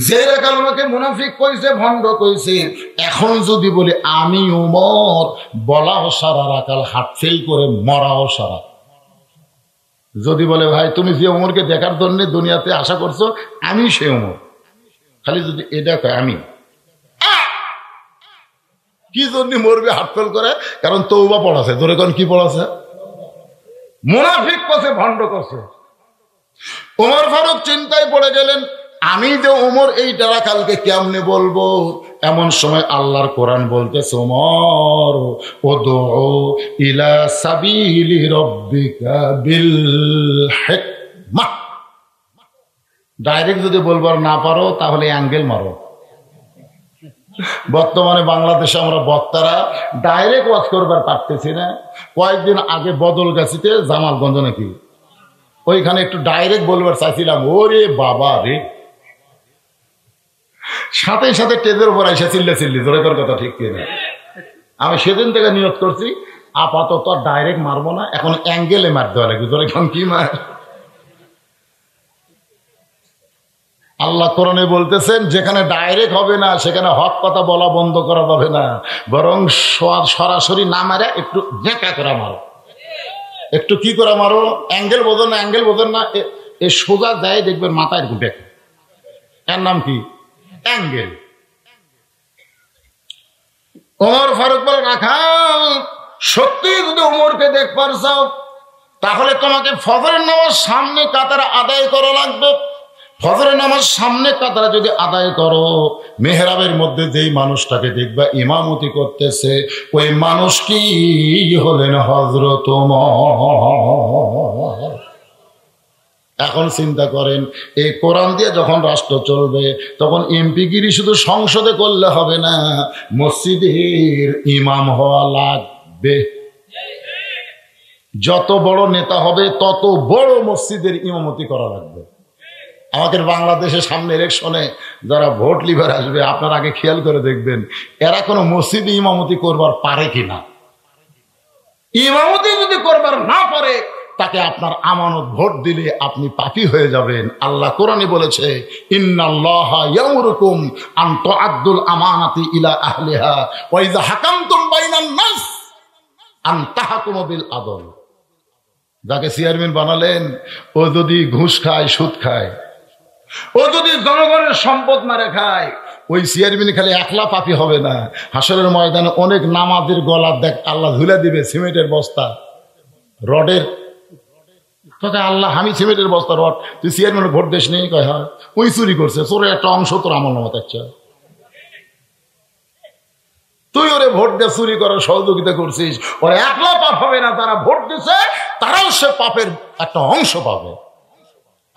যে রাখাল আমাকে মুনাফিক কইছে, ভণ্ড কইছে, এখন যদি বলি আমি ওমর, বলাও সারা রাখাল হাত ফেল করে মরাও সারা। যদি বলে ভাই তুমি যে ওমরকে দেখার জন্য দুনিয়াতে আশা করছো আমি সে ওমর, খালি যদি এটা কয় আমি কি জন্য মরবে হাত ফেল করে? কারণ তওবা পড়াছে। ধরে কোন কি পড়াছে? মুনাফিক করছে, ভণ্ড করছে। ওমর ফারুক চিন্তায় পড়ে গেলেন, আমি যে ওমর এইটা রাখালকে কেমনে বলবো? এমন সময় আল্লাহর কোরআন বলতেছে ওমর উদউ ইলা সাবিলি রাব্বিকা বিল হিকমাহ। ডাইরেক্ট যদি বলবার না পারো তাহলে অ্যাঙ্গেল মারো। বর্তমানে বাংলাদেশে আমরা বক্তারা ডাইরেক্ট ওয়াজ করবার পারতেছি না। কয়েকদিন আগে বদলগাছিতে জামালগঞ্জ নাকি ওইখানে একটু ডাইরেক্ট বলবার চাইছিলাম, ওরে বাবা রে, সাথে সাথে টেজের উপর এসে চিল্লি জোরে কথা ঠিক কিনা। আমি সেদিন থেকে নিয়ত করছি আপাতত ডাইরেক্ট মারবো না, এখন অ্যাঙ্গেলে মারতে হবে জোরে কি মার। আল্লাহ কোরআনে বলতেছেন যেখানে ডাইরেক্ট হবে না সেখানে হক কথা বলা বন্ধ করা যাবে না, বরং সরাসরি না মারে একটু জেঁকা করে মারো, একটু কি করে মারো, অ্যাঙ্গেল বোঝেন না, অ্যাঙ্গেল বোঝেন না, এ সোজা দেয় দেখবেন মাথায় ঘুটে, এর নাম কি অ্যাঙ্গেল। ওমর ফারুক বলে রাখাল সত্যি যদি ওমরকে দেখবার চাও তাহলে তোমাকে ফজরের নামাজ সামনে কাতারে আদায় করা লাগবে। ফজরের নামাজ সামনে কাতারে যদি আদায় করো, মেহরাবের মধ্যে যেই মানুষটাকে দেখবা ইমামতি করতেছে ওই মানুষ কি হলেন হযরত ওমর। এখন চিন্তা করেন এই কোরআন দিয়ে যখন রাষ্ট্র চলবে তখন এমপিগিরি শুধু সংসদে করলে হবে না, মসজিদের ইমাম হওয়া লাগবে। যত বড় নেতা হবে তত বড় মসজিদের ইমামতি করা লাগবে। আমাদের বাংলাদেশের সামনে ইলেকশনে যারা ভোট লিবার আসবে আপনার আগে খেয়াল করে দেখবেন এরা কোনো মসজিদে ইমামতি করবার পারে কিনা। ইমামতি যদি করবার না পারে তাকে আপনার আমানত ভোট দিলে আপনি পাপী হয়ে যাবেন। আল্লাহ কোরআনে বলেছে ইন্নাল্লাহা ইয়ামুরুকুম আন তুআদ্দুল আমানাতি ইলা আহলিহা ওয়া ইযা হাকামতুম বাইনান নাস আন তাহকুমু বিল আদল। যাকে চেয়ারম্যান বানালেন ও যদি ঘুষ খায়, সুদ খায়, ও যদি জনগণের সম্পদ মারে খায়, ওই চেয়ারম্যান খালি একলা পাপী হবে না, হাসরের ময়দানে অনেক নামাজের গলা দেখ আল্লাহ ঝুলে দিবে সিমেন্টের বস্তা রডের। তোকে আল্লাহ আমি সিমেন্টের বস্তা রড, তুই চেয়ারম্যানের ভোট দিস নেই, কয় হয় ওই চুরি করছে, চোরের একটা অংশ তোর আমল নামা থাকছে, তুই ওরে ভোট দিয়ে চুরি করার সহযোগিতা করছিস, ওরা একলা পাপ হবে না, তারা ভোট দিছে তারাও সে পাপের একটা অংশ পাবে।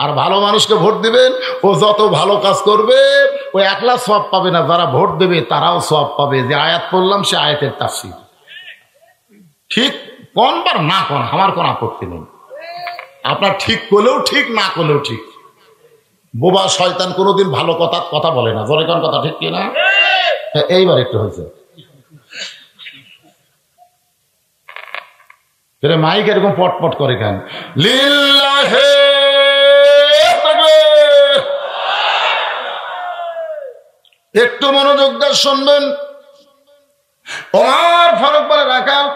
আর ভালো মানুষকে ভোট দিবেন, ও যত ভালো কাজ করবে ও একলা সওয়াব পাবে না, যারা ভোট দেবে তারাও সওয়াব পাবে। যে আয়াত পড়লাম সে আয়াতের তাফসীর ঠিক কোন বার না কোন আমার কোন আপত্তি নেই, আপনার ঠিক করলেও ঠিক না করলেও ঠিক। বোবা শয়তান কোনোদিন ভালো কথা বলে না, জোরে কোন কথা ঠিক কিনা। এইবার একটু হয়েছে মাইক এরকম পটপট করে কেন? লিল্লাহে একটু মনোযোগ দিয়ে শুনবেন। ওমর ফারুক বলে রাখাল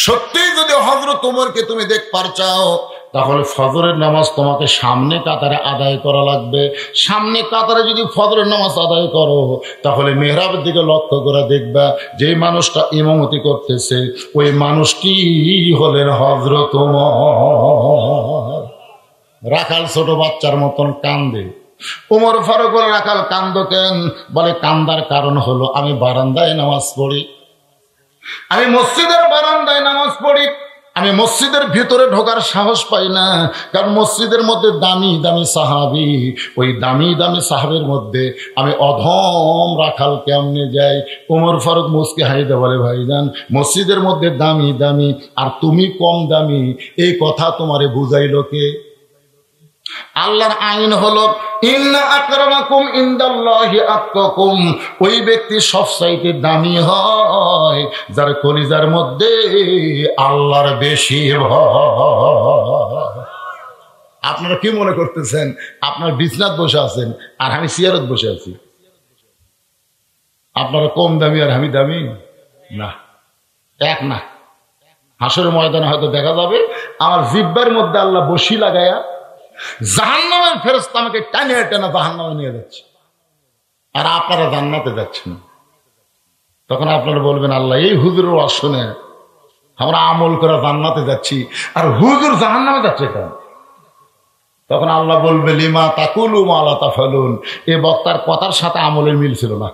সত্যি যদি হযরত ওমরকে তুমি দেখবার চাও তাহলে ফজরের নামাজ তোমাকে সামনে কাতারে আদায় করা লাগবে। সামনে কাতারে যদি ফজরের নামাজ আদায় করো তাহলে মেহরাবের দিকে লক্ষ্য করে দেখবা যে মানুষটা ইমামতি করতেছে ওই মানুষটি হলেন হযরত ওমর। রাখাল ছোট বাচ্চার মতন কান্দে। ওমর ফারুক বলে রাখাল কান্দো কেন? বলে কান্দার কারণ হলো আমি বারান্দায় নামাজ পড়ি, আমি মসজিদের বারান্দায় নামাজ পড়ি, আমি মসজিদের ভিতরে ঢোকার সাহস পাই না, কারণ মসজিদের মধ্যে দামি দামি সাহাবী, ওই দামি দামি সাহাবের মধ্যে আমি অধম রাখাল কেমনে যাই? ওমর ফারুক মুসকে হাইদে বলে ভাইজান মসজিদের মধ্যে দামি দামি আর তুমি কম দামি, এই কথা তোমারে বুঝাইলো কে? আল্লাহর আইন হলো ইন্না আকরামাকুম ইনদাল্লাহি আতকাকুম, ওই ব্যক্তি সবচাইতে দামি হয় যার কলিজার মধ্যে আল্লাহর বেশি ভয়। আপনারা কি মনে করতেছেন আপনার বিছনাত বসে আছেন আর আমি চেয়ারত বসে আছি? আপনারা কম দামি আর আমি দামি না, এক না। হাসরের ময়দানে হয়তো দেখা যাবে আমার জিহ্বার মধ্যে আল্লাহ বসি লাগায়া জাহান্নামের ফেরেশতা আমাকে টানে টানে জাহান্নামে নিয়ে যাচ্ছে আর আপনারা জান্নাতে যাচ্ছেন। তখন আপনারা বলবেন আল্লাহ এই হুজুরের ওয়াজ শুনে আমরা আমল করে জান্নাতে যাচ্ছি আর হুজুর জাহান্নামে যাচ্ছে কেন? তখন আল্লাহ বলবে লিমা তাকুলু মা লা তাফালুন, এ বক্তার কথার সাথে আমলের মিল ছিল না।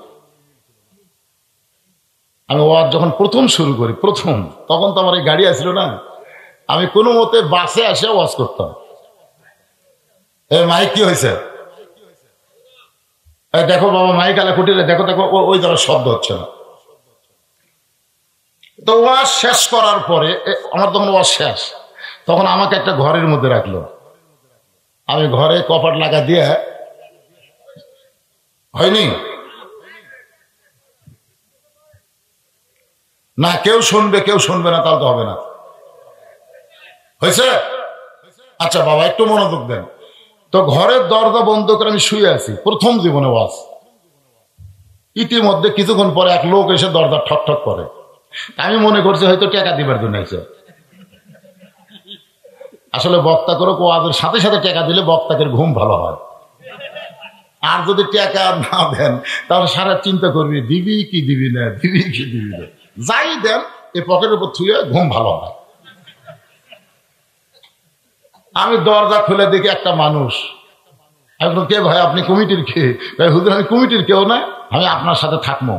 আমি ওয়াজ যখন প্রথম শুরু করি, তখন তো আমার এই গাড়ি আসছিল না, আমি কোনো মতে বাসে আসে ওয়াজ করতাম। এই মাইক কি হয়েছে, দেখো বাবা মাইক আলা কুটিরে দেখো দেখো, ওই ধরনের শব্দ হচ্ছে না। তো ওয়াজ শেষ করার পরে আমার তখন ওয়াজ শেষ, তখন আমাকে একটা ঘরের মধ্যে রাখলো। আমি ঘরে কপাট লাগা দিয়ে, হয়নি না, কেউ শুনবে না, তাহলে তো হবে না। হয়েছে? আচ্ছা বাবা একটু মনোযোগ দেন। তো ঘরের দরজা বন্ধ করে আমি শুয়ে আছি, প্রথম জীবনে ওয়াজ। ইতিমধ্যে কিছুক্ষণ পরে এক লোক এসে দরজা ঠক ঠক করে। আমি মনে করছি হয়তো টাকা দিবার জন্য এসে। আসলে বক্তা করে ওয়াজের সাথে সাথে টাকা দিলে বক্তাকে ঘুম ভালো হয়, আর যদি টাকা না দেন তাহলে সারা চিন্তা করবি দিবি কি দিবি না, যাই দেন এই পকেটের উপর থুয়ে ঘুম ভালো হয়। আমি দরজা খুলে দেখি একটা মানুষ। আমি বললাম, কে ভাই আপনি কমিটির কে? ভাই হুজুর আমি কমিটির কেউ না, আমি আপনার সাথে থাকবো।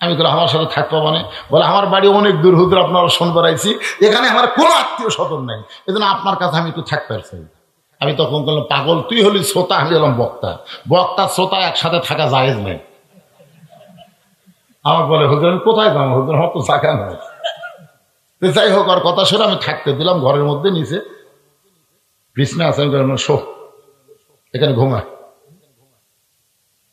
আমি বললাম আমার সাথে থাকবো মানে? বলে আমার বাড়ি অনেক দূর হুজুর, আপনারা শুনবার আইছি, এখানে আমার কোনো আত্মীয় স্বজন নাই, এজন্য আপনার কাছে আমি একটু থাকতে পারছি। আমি তখন বললাম, পাগল তুই হলি শ্রোতা, আমি হলাম বক্তা, শ্রোতা একসাথে থাকা জায়েজ নেই। আমার বলে হুজুর আমি কোথায় যাবো, হুজুর আমার তো জায়গা নাই। যাই হোক, আর কথা শুনে আমি থাকতে দিলাম ঘরের মধ্যে, নিচে বিছনা আছে, এখানে ঘুমা।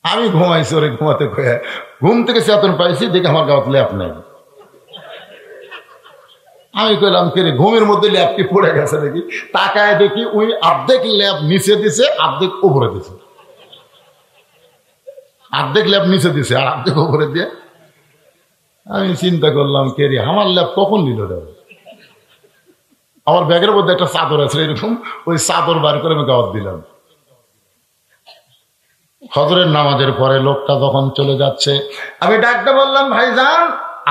আমি ঘুমাইছি, ওরে ঘুমাতে খোয়া, ঘুম থেকে চেতন পাইছি, দেখে আমার গাঁত ল্যাপ নেই। আমি কইলাম কে রে, ঘুমের মধ্যে ল্যাপ কি পড়ে গেছে দেখি, তাকায় দেখি ওই অর্ধেক ল্যাপ নিচে দিছে, অর্ধেক উপরে দিছে। অর্ধেক ল্যাপ নিচে দিছে আর অর্ধেক উপরে দিয়ে। আমি চিন্তা করলাম কে রে, আমার ল্যাপ কখন দিল দেবে। আমার ব্যাগের মধ্যে একটা চাদর আছে এরকম, ওই চাদর বার করে আমি গাওয়াত দিলাম। ফজরের নামাজের পরে লোকটা যখন চলে যাচ্ছে, আমি ডাকতে বললাম, ভাইজান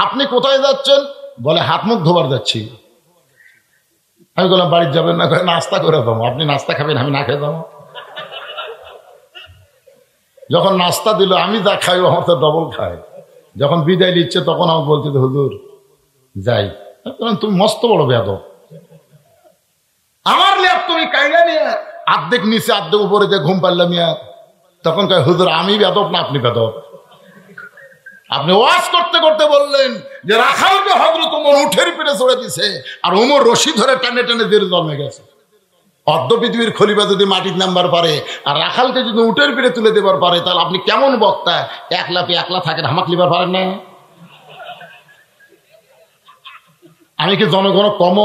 আপনি কোথায় যাচ্ছেন? বলে হাত মুখ ধোবার যাচ্ছি। আমি বললাম বাড়ি যাবেন না? নাস্তা করে দেবো। আপনি নাস্তা খাবেন, আমি না খেয়ে যাবো? যখন নাস্তা দিল, আমি যা খাই আমার তো ডবল খায়। যখন বিদায় নিচ্ছে তখন আমাকে বলছে হুজুর যাই। তুমি মস্ত বড় বেয়াদব, আমার ল্যাপ তুমি কাইলা নিয়ে অর্ধেক নিচে অর্ধেক উপরে যে ঘুম পারলাম। তখন কয় হুজুর আমি বেদব না আপনি বেদব? আপনি ওয়াজ করতে করতে বললেন যে রাখালকে হযরত ওমর উঠের পিঠে চড়ে দিছে, আর ওমর রশি ধরে টানে টানে দিয়ে জন্মে গেছে। অর্ধ পৃথিবীর খলিফা যদি মাটির নামবার পারে আর রাখালকে যদি উঠের পিঠে তুলে দেবার পারে, তাহলে আপনি কেমন বক্তা? একলা থাকেন, হামাক লিবার পারেন না? আমি কি জনগণ কম?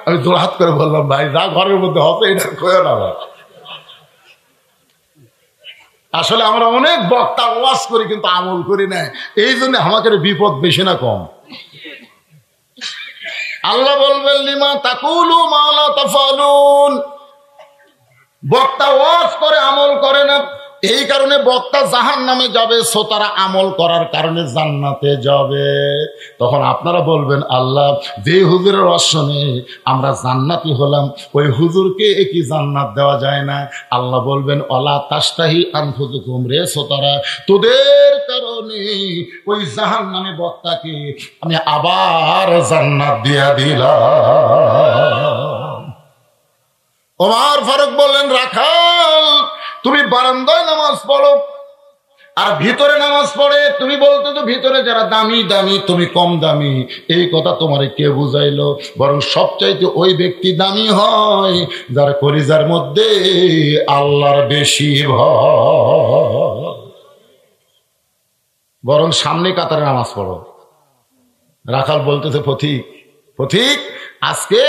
আমি জোড়হাত করে বললাম, ভাই যা ঘরের মধ্যে হবে এটা কয়ে না। আসলে আমরা অনেক বক্তা ওয়াজ করি কিন্তু আমল করি না, এই জন্য আমাদের বিপদ বেশি না কম? আল্লাহ বলবেন লিমা তাকুলু মা লা তাফালুন। বক্তা ওয়াজ করে আমল করে না, এই কারণে বক্তা জাহান্নামে যাবে, শ্রোতারা আমল করার কারণে জান্নাতে যাবে। তখন আপনারা বলবেন, আল্লাহ যে হুজুরের ওয়াজ শুনে আমরা জান্নাতি হলাম, ওই হুজুরকে কি জান্নাত দেওয়া যায় না? আল্লাহ বলবেন, অলা তাস্তাহি আনফুসুকুম, রে শ্রোতারা তোদের কারণে ওই জাহান্নামে বক্তাকে আমি আবার জান্নাত দিয়া দিলাম। ওমর ফারুক বললেন, রাখাল তুমি বারান্দায় নামাজ পড়ো আর ভিতরে নামাজ পড়ে, তুমি বলতে তো ভিতরে যারা দামি দামি তুমি কম দামি, এই কথা তোমারে কে বুঝাইলো? বরং সবচাইতে ওই ব্যক্তি দামি হয় যার কলিজার মধ্যে আল্লাহর বেশি ভয়। বরং সামনে কাতারে নামাজ পড়ো। রাখাল বলতেছে, পথিক আজকে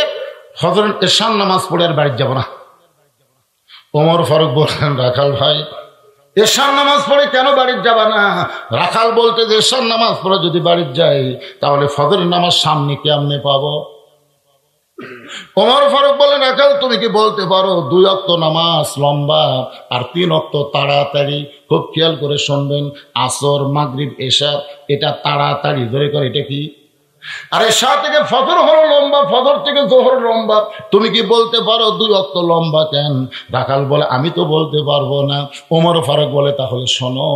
ফজর এশার নামাজ পড়ে আর বাড়ি যাব না। ওমর ফারুক বললেন, রাখাল ভাই এশার নামাজ পড়ে কেন বাড়ির যাবা না? রাখাল বলতে যে এশার নামাজ পড়ে যদি বাড়ির যাই তাহলে ফজরের নামাজ সামনে কেমনে পাবো? ওমর ফারুক বললেন, রাখাল তুমি কি বলতে পারো 2 ওয়াক্ত নামাজ লম্বা আর 3 ওয়াক্ত তাড়াতাড়ি? খুব খেয়াল করে শুনবেন, আসর মাগরিব এশা এটা তাড়াতাড়ি ধরে করে, এটা কি আর এশা থেকে ফজর হলো লম্বা, ফজর থেকে জোহর লম্বা। তুমি কি বলতে পারো 2 ওয়াক্ত লম্বা কেন? রাখাল বলে আমি তো বলতে পারবো না। ওমর ফারুক বলে তাহলে শোনো,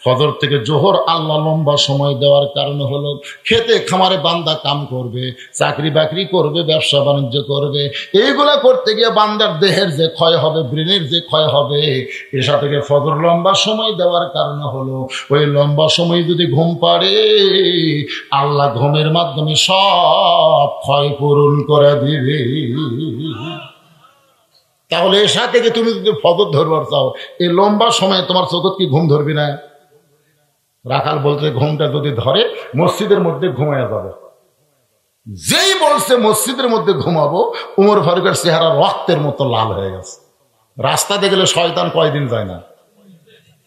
ফজর থেকে জোহর আল্লাহ লম্বা সময় দেওয়ার কারণ হলো খেতে খামারে বান্দা কাম করবে, চাকরি বাকরি করবে, ব্যবসা বাণিজ্য করবে। এইগুলা করতে গিয়ে বান্দার দেহের যে ক্ষয় হবে, ব্রেনের যে ক্ষয় হবে, এশা থেকে ফজর লম্বা সময় দেওয়ার কারণ হলো ওই লম্বা সময় যদি ঘুম পাড়ে আল্লাহ ঘুমের মাধ্যমে সব ক্ষয় পূরণ করে দিবে। তাহলে এশা থেকে তুমি যদি ফজর ধরবার চাও, এই লম্বা সময়ে তোমার চোখত কি ঘুম ধরবি না? রাখাল বলছে ঘুমটা যদি ধরে মসজিদের মধ্যে ঘুমাইয়া যাবে। যেই বলছে মসজিদের মধ্যে ঘুমাবো, উমর ফারুকের চেহারা রক্তের মতো লাল হয়ে গেছে। রাস্তাতে গেলে শয়তান কয়দিন যায় না?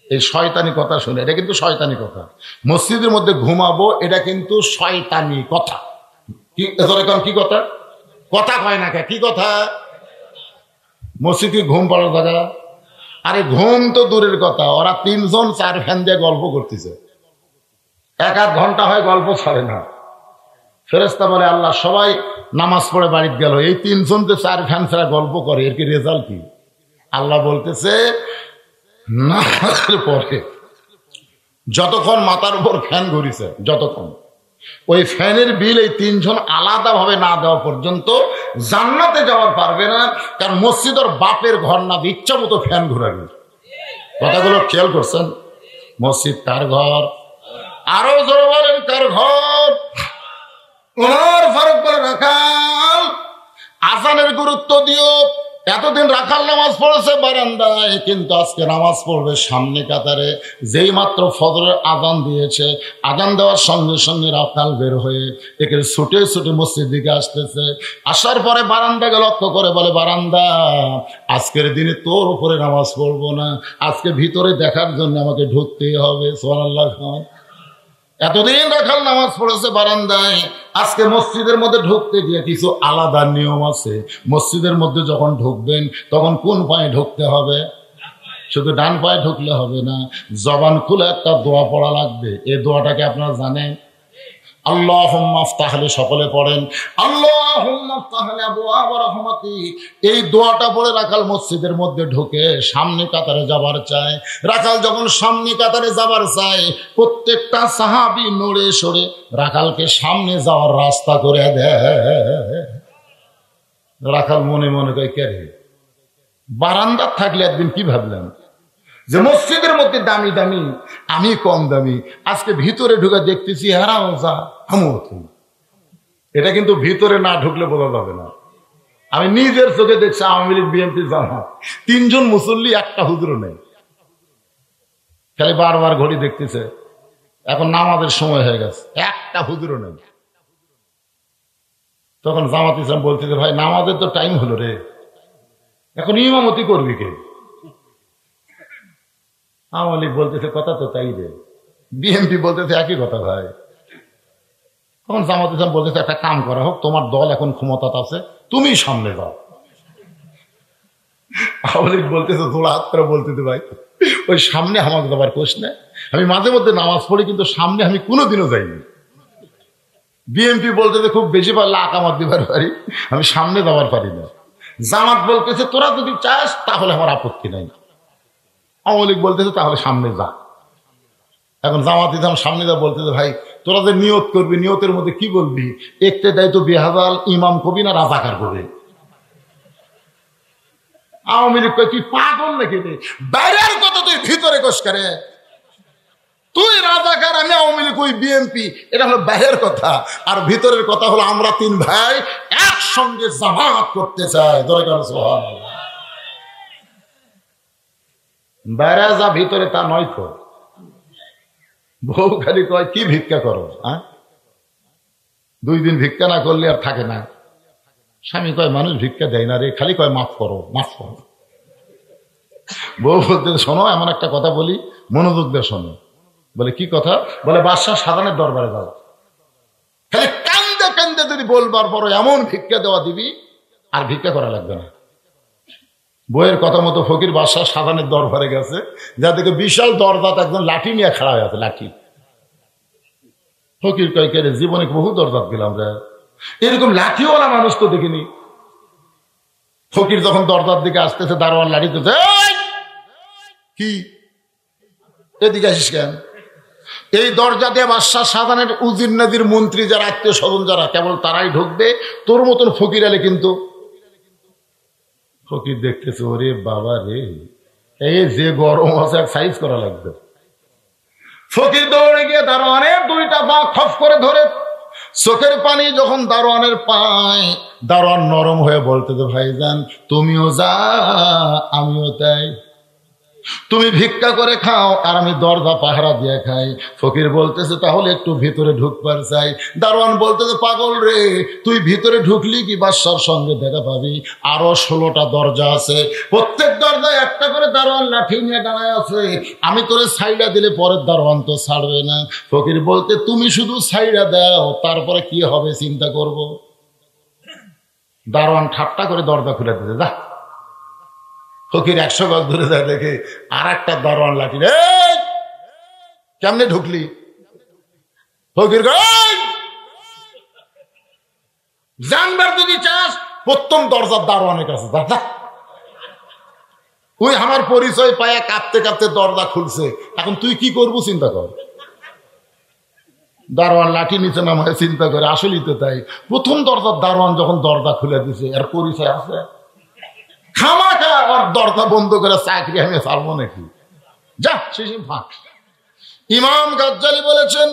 এই শয়তানি কথা শুনে, এটা কিন্তু শয়তানি কথা। মসজিদের মধ্যে ঘুমাবো এটা কিন্তু শয়তানি কথা। কি কি কথা? কথা কয় না কে? কি কথা? মসজিদ কি ঘুম পাড়ার জায়গা? আরে ঘুম তো দূরের কথা, ওরা 3 জন 4 ফ্যান দিয়ে গল্প করতেছে, 1-1 ঘন্টা হয় গল্প ছাড়ে না। ফেরেশতা বলে আল্লাহ সবাই নামাজ পড়ে বাড়িতে গেল, এই 3 জন যে 4 ফ্যান ছাড়া গল্প করে, এর কি রেজাল্ট কি? আল্লাহ বলতেছে নামাজের পরে যতক্ষণ মাথার উপর ফ্যান ঘুরিছে, যতক্ষণ ওই ফ্যানের বিল এই 3 জন আলাদা ভাবে না দেওয়া পর্যন্ত জান্নাতে যাওয়ার পারবে না। কারণ মসজিদের বাপের ঘর না, ইচ্ছা মতো ফ্যান ঘুরাবে। কথাগুলো খেয়াল করছেন? মসজিদ কার ঘর? আরো জোরে বলেন কার ঘর? ওমর ফারুক বলে রাখাল আজানের গুরুত্ব দিও। এতদিন রাখাল নামাজ পড়েছে বারান্দায়, কিন্তু আজকে নামাজ পড়বে সামনে কাতারে। যেই মাত্র ফজরের আজান দিয়েছে, আজান দেওয়ার সঙ্গে সঙ্গে রাখাল বের হয়ে একে ছুটে ছুটে মসজিদ দিকে আসতেছে। আসার পরে বারান্দাকে লক্ষ্য করে বলে, বারান্দা আজকের দিনে তোর উপরে নামাজ পড়বো না, আজকে ভিতরে দেখার জন্য আমাকে ঢুকতেই হবে। সুবহানাল্লাহ। এতদিন রাখাল নামাজ পড়েছে বারান্দায়, আজকে মসজিদের মধ্যে ঢুকতে গিয়ে কিছু আলাদা নিয়ম আছে। মসজিদের মধ্যে যখন ঢুকবেন তখন কোন পায়ে ঢুকতে হবে? শুধু ডান পায়ে ঢুকলে হবে না, জবান খুলে একটা দোয়া পড়া লাগবে। এই দোয়াটাকে আপনারা জানেন? আল্লাহুম্মা আফতাহ, সকলে পড়েন আল্লাহুম্মা আফতাহ আবওয়াব রাহমাতিক। এই দোয়াটা পড়ে রাখাল মসজিদের মধ্যে ঢুকে সামনে কাতারে যাবার চায়। রাখাল যখন সামনে কাতারে যাবার চায়, প্রত্যেকটা সাহাবী নড়ে সরে রাখালকে সামনে যাওয়ার রাস্তা করে দেয়। রাখাল মনে মনে কয়, কে রে, বারান্দা থাকলে একদিন কি ভাবলাম যে মসজিদের মধ্যে দামি দামি, আমি কম দামি, আজকে ভিতরে ঢুকে দেখতেছি হারাও যা আমও তুমি। এটা কিন্তু ভিতরে না ঢুকলে বোঝা যাবে না। আমি নিজের চোখে দেখছি আওয়ামী লীগ বিএনপি জামাত 3 জন মুসল্লি, একটা হুজুর নেই, খালি বারবার ঘড়ি দেখতেছে। এখন নামাজের সময় হয়ে গেছে, একটা হুজুর নেই। তখন জামাত ইসলাম বলতেছে, ভাই নামাজের তো টাইম হলো রে, এখন ইমামতি করবি কে? আওয়ামী লীগ বলতেছে কথা তো তাই রে, বিএনপি বলতেছে একই কথা ভাই। তখন জামাত ইসলাম বলতেছে একটা কাম করা হোক, তোমার দল এখন ক্ষমতা আছে, তুমি সামনে যাও। আওয়ামী লীগ বলতেছে তোলা হাত করে বলতেছে, ভাই ওই সামনে আমাকে যাবার কোশ না, আমি মাঝে মধ্যে নামাজ পড়ি কিন্তু সামনে আমি কোনোদিনও যাইনি। বিএনপি বলতেছে খুব বেশি পারলে আকামাত দিবার পারি, আমি সামনে যাবার পারি না। জামাত বলতেছে তোরা যদি চাস তাহলে আমার আপত্তি নাই। আওয়ামী লীগ বলতেছে তাহলে সামনে যা। এখন জামাত ইসলাম সামনে যা বলতেছে, ভাই তোরা যে নিয়ত করবি, নিয়তের মধ্যে কি বলবি? একতে দায়িত্ব বেহাজাল ইমাম কবি না রাজাকার করবে? আওয়ামী লীগ কয় তুই পাগল নাকি রে, বাইরের কথা তুই ভিতরে কোষ করে, তুই রাজাকার আমি আওয়ামী লীগ ওই বিএনপি, এটা হলো বাইরের কথা। আর ভিতরের কথা হলো আমরা 3 ভাই একসঙ্গে জামাত করতে চাই। বাইরে যা ভিতরে তা নয় তো। বউ খালি কয় কি ভিক্ষা করো, 2 দিন ভিক্ষা না করলে আর থাকে না। স্বামী কয় মানুষ ভিক্ষা দেয় না রে, খালি কয় মাফ করো মাফ করো। বউ বলতে শোনো এমন একটা কথা বলি, মনোযোগ দিয়ে শোনো। বলে কি কথা? বলে বাদশাহ সাধারণের দরবারে যাও, খালি কান্দে কান্দে যদি বলবার পর এমন ভিক্ষা দেওয়া দিবি আর ভিক্ষা করা লাগবে না। বইয়ের কথা মতো ফকির বাদশাহ সাধারণের দরবারে গেছে, যা দেখে বিশাল দরজাতে একজন লাঠি নিয়ে খাড়া হয়ে আছে, লাঠি। ফকির কয়েকের জীবনে বহু দরজা গেলাম রে, এরকম লাঠিওয়ালা মানুষ তো দেখিনি। ফকির যখন দরজার দিকে আসতেছে, দারোয়ান লাঠি দিতে, কি এদিকে আসিস কেন? এই দরজা দিয়ে বাদশাহ শাহজাহানের উজির নাজির মন্ত্রী যারা আত্মীয় স্বজন যারা কেবল তারাই ঢুকবে, তোর মতন ফকির আলে কিন্তু। ফকির দেখতেছে, ওরে বাবা রে, এই যে গরম আছে এক সাইজ করা লাগবে। ফকির দৌড়ে গিয়ে দারোয়ানের দুইটা পা খপ করে ধরে চোখের পানি যখন দারোয়ানের পায়, দারোয়ান নরম হয়ে বলতেছে, ভাইজান তুমিও যা আমিও তাই, তুমি ভিক্ষা করে খাও আর আমি দরজা পাহারা দিয়ে খাই। ফকির বলতেছে, তাহলে একটু ভিতরে ঢুকবার চাই। দারোয়ান বলতেছে, পাগল রে, তুই ভিতরে ঢুকলি কি বাদশার সঙ্গে দেখা পাবি? আরো 16টা দরজা আছে, প্রত্যেক দরজায় একটা করে দারোয়ান লাঠি নিয়ে দাঁড়ায় আছে। আমি তোরে সাইডা দিলে পরের দারোয়ান তো ছাড়বে না। ফকির বলতে, তুমি শুধু সাইডা দাও, তারপরে কি হবে চিন্তা করব। দারোয়ান ঠাট্টা করে দরজা খুলে দিতে, যা। ফকির 100 গজ ধরে যায়, দেখে আর একটা দারোয়ান লাঠি, কেমনে ঢুকলি? ফকির জানবার যদি চাস প্রথম দরজার দারোয়ানের কাছে দাদা। ওই আমার পরিচয় পায়া কাঁপতে কাঁপতে দরজা খুলছে, এখন তুই কি করবো চিন্তা কর। দারোয়ান লাঠি নিচে নামায় চিন্তা করে, আসলেই তো তাই। প্রথম দরজার দারোয়ান যখন দরজা খুলে দিছে, এর পরিচয় আছে? খামাখা আর দরজা বন্ধ করে চাকরি আমি ছাড়বো নাকি? যা শেষে ফাঁক। ইমাম গাজ্জালি বলেছেন,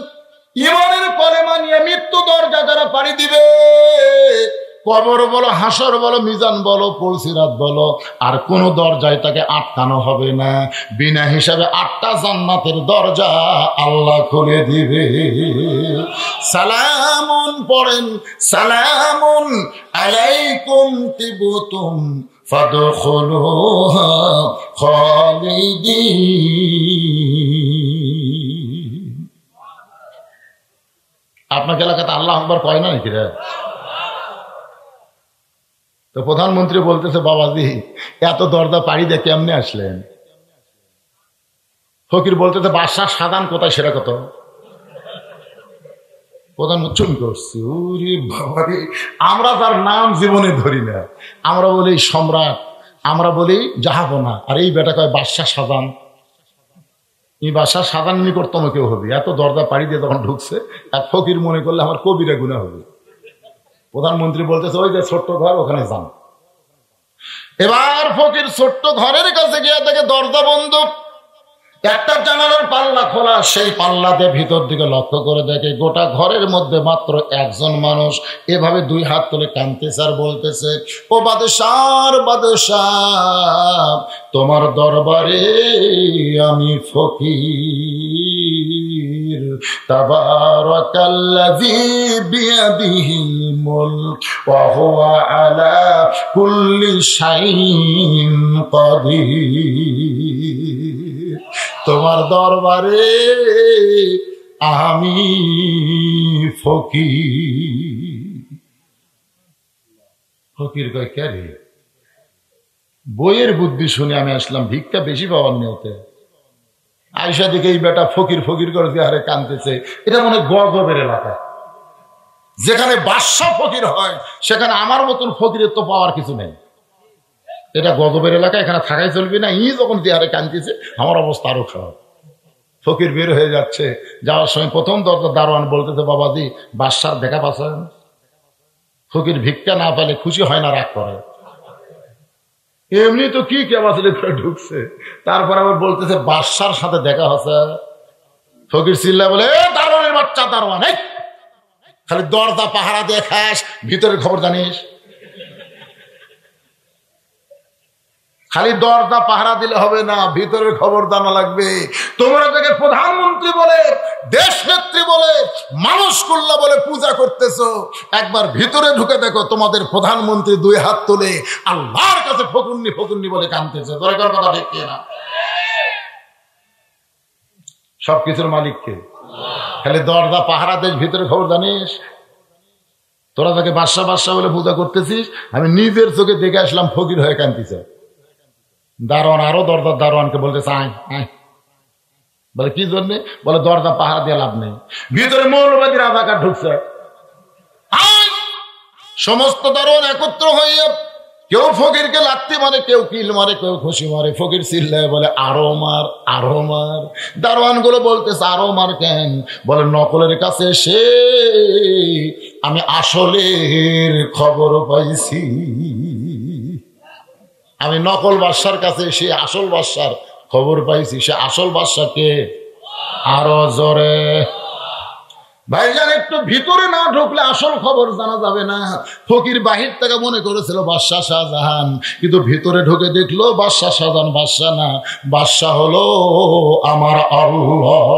ইমানের কলেমা নিয়ে মৃত্যু দরজা যারা পাড়ি দিবে, কবর বলো, হাসর বলো, মিজান বলো, পুলসিরাত বলো, আর কোন দরজায় তাকে আটকানো হবে না। বিনা হিসাবে 8টা জান্নাতের দরজা আল্লাহ খুলে দিবে। সালামুন পড়েন, সালামুন আলাইকুম তিবতুম ফাদখুলুহা খালিদিন। আপনাকে এলাকাতে আল্লাহ আকবার কয় না নাকি রে? তো প্রধানমন্ত্রী বলতেছে, বাবাজি এত দরজা পাড়ি দিয়ে কেমনে আসলেন? ফকির বলতেছে, বাদশাহ শাহজাহান কোথায় সেটা কত? প্রধানমন্ত্রী চুপ করছে, ওরে বাবারে, আমরা তার নাম জীবনে ধরি না, আমরা বলি সম্রাট, আমরা বলি জাহাপনা, আর এই বেটা কয় বাদশাহ শাহজাহান। এই বাদশাহ শাহজাহান নিকটতম কেউ হবে? এত দরজা পাড়ি দিয়ে তখন ঢুকছে, এক ফকির মনে করলে আমার কবিরা গুনাহ হবে। প্রধানমন্ত্রী বলতেছে, ওই যে ছোট্ট ঘর, ওখানে যান। এবার ফকির ছোট্ট ঘরের কাছে গিয়ে দেখে দরজা বন্ধ, একটা জানালার পাল্লা খোলা। সেই পাল্লাতে ভিতর দিকে লক্ষ্য করে দেখে গোটা ঘরের মধ্যে মাত্র একজন মানুষ এভাবে 2 হাত তুলে কাঁদতেছে আর বলতেছে, ও বাদশাহ, বাদশাহ, তোমার দরবারে আমি ফকির। তাবারাকাল্লাযী বিয়াদিহিল মুলক ওয়া হুয়া আলা কুল্লি শাইইন কাদির। তোমার দরবারে আমি ফকির। ফকির কয়, কে রে? বইয়ের বুদ্ধি শুনে আমি আসলাম ভিক্ষা বেশি পাওয়ার নিয়তে। আয়সা দিকে এই বেটা ফকির ফকির করে হারে কানতেছে। এটা মনে গজবের এলাকা, যেখানে বাদশা ফকির হয় সেখানে আমার মতন ফকিরের তো পাওয়ার কিছু নেই। এটা গজবের এলাকা, এখানে থাকাই চলবে না। যখন দেহারে কানতেছে আমার অবস্থা আরো খারাপ। ফকির বের হয়ে যাচ্ছে, যাওয়ার সময় প্রথম দরজা দারোয়ান বলতেছে, বাবাজি বাদশার দেখা পাচ্ছেন? ফকির ভিক্ষা না পেলে খুশি হয় না, রাগ করে। এমনি তো কি কেবাসিলে করে ঢুকছে, তারপর আবার বলতেছে বাদশার সাথে দেখা হচ্ছে। ফকির চিল্লা বলে, দারোয়ানের বাচ্চা দারোয়ান, খালি দরজা পাহারা দিয়ে খাস, ভিতরের খবর জানিস? খালি দরজা পাহারা দিলে হবে না, ভিতরের খবর জানা লাগবে। তোমরা যাকে প্রধানমন্ত্রী বলে, দেশ নেত্রী বলে, মানুষ কল্যাণ বলে পূজা করতেছো, একবার ভিতরে ঢুকে দেখো তোমাদের প্রধানমন্ত্রী 2 হাত তুলে আল্লাহর কাছে ফকুন্নি ফকুন্নি বলে কাঁদতেছে। দরকার কথা ঠিক না? সবকিছুর মালিককে, খালি দরজা পাহারা দেশ, ভিতরে খবর জানিস? তোরা তাকে বাদশা বাদশা বলে পূজা করতেছিস, আমি নিজের চোখে দেখে আসলাম ফকির হয়ে কাঁদতেছে। দারোয়ান আরো দরজার দারোয়ানকে বলতেছে, আয় আয়। বলে কি জন্যে? বলে দরজা পাহারা দিয়ে লাভ নেই, ভিতরে মৌলবাদী রাজাকার ঢুকছে। সমস্ত দারোয়ান একত্র হইয়া কেউ ফকিরকে লাত্তি মারে, কেউ কিল মারে, কেউ খুশি মারে। ফকির চিল্লায় বলে আরো মার, আরো মার। দারোয়ান গুলো বলতেছে আরো মার কেন? বলে নকলের কাছে সে আমি আসলের খবর পাইছি। আমি নকল বাদশার কাছে সে আসল বাদশার খবর পাইছি। সে আসল বাদশাকে আরো জোরে। ভাইজান একটু ভিতরে না ঢুকলে আসল খবর জানা যাবে না। ফকির বাহির থেকে মনে করেছিল বাদশাহ শাহজাহান, কিন্তু ভিতরে ঢুকে দেখলো বাদশাহ শাহজাহান বাদশাহ না, বাদশাহ হলো আমার আল্লাহ।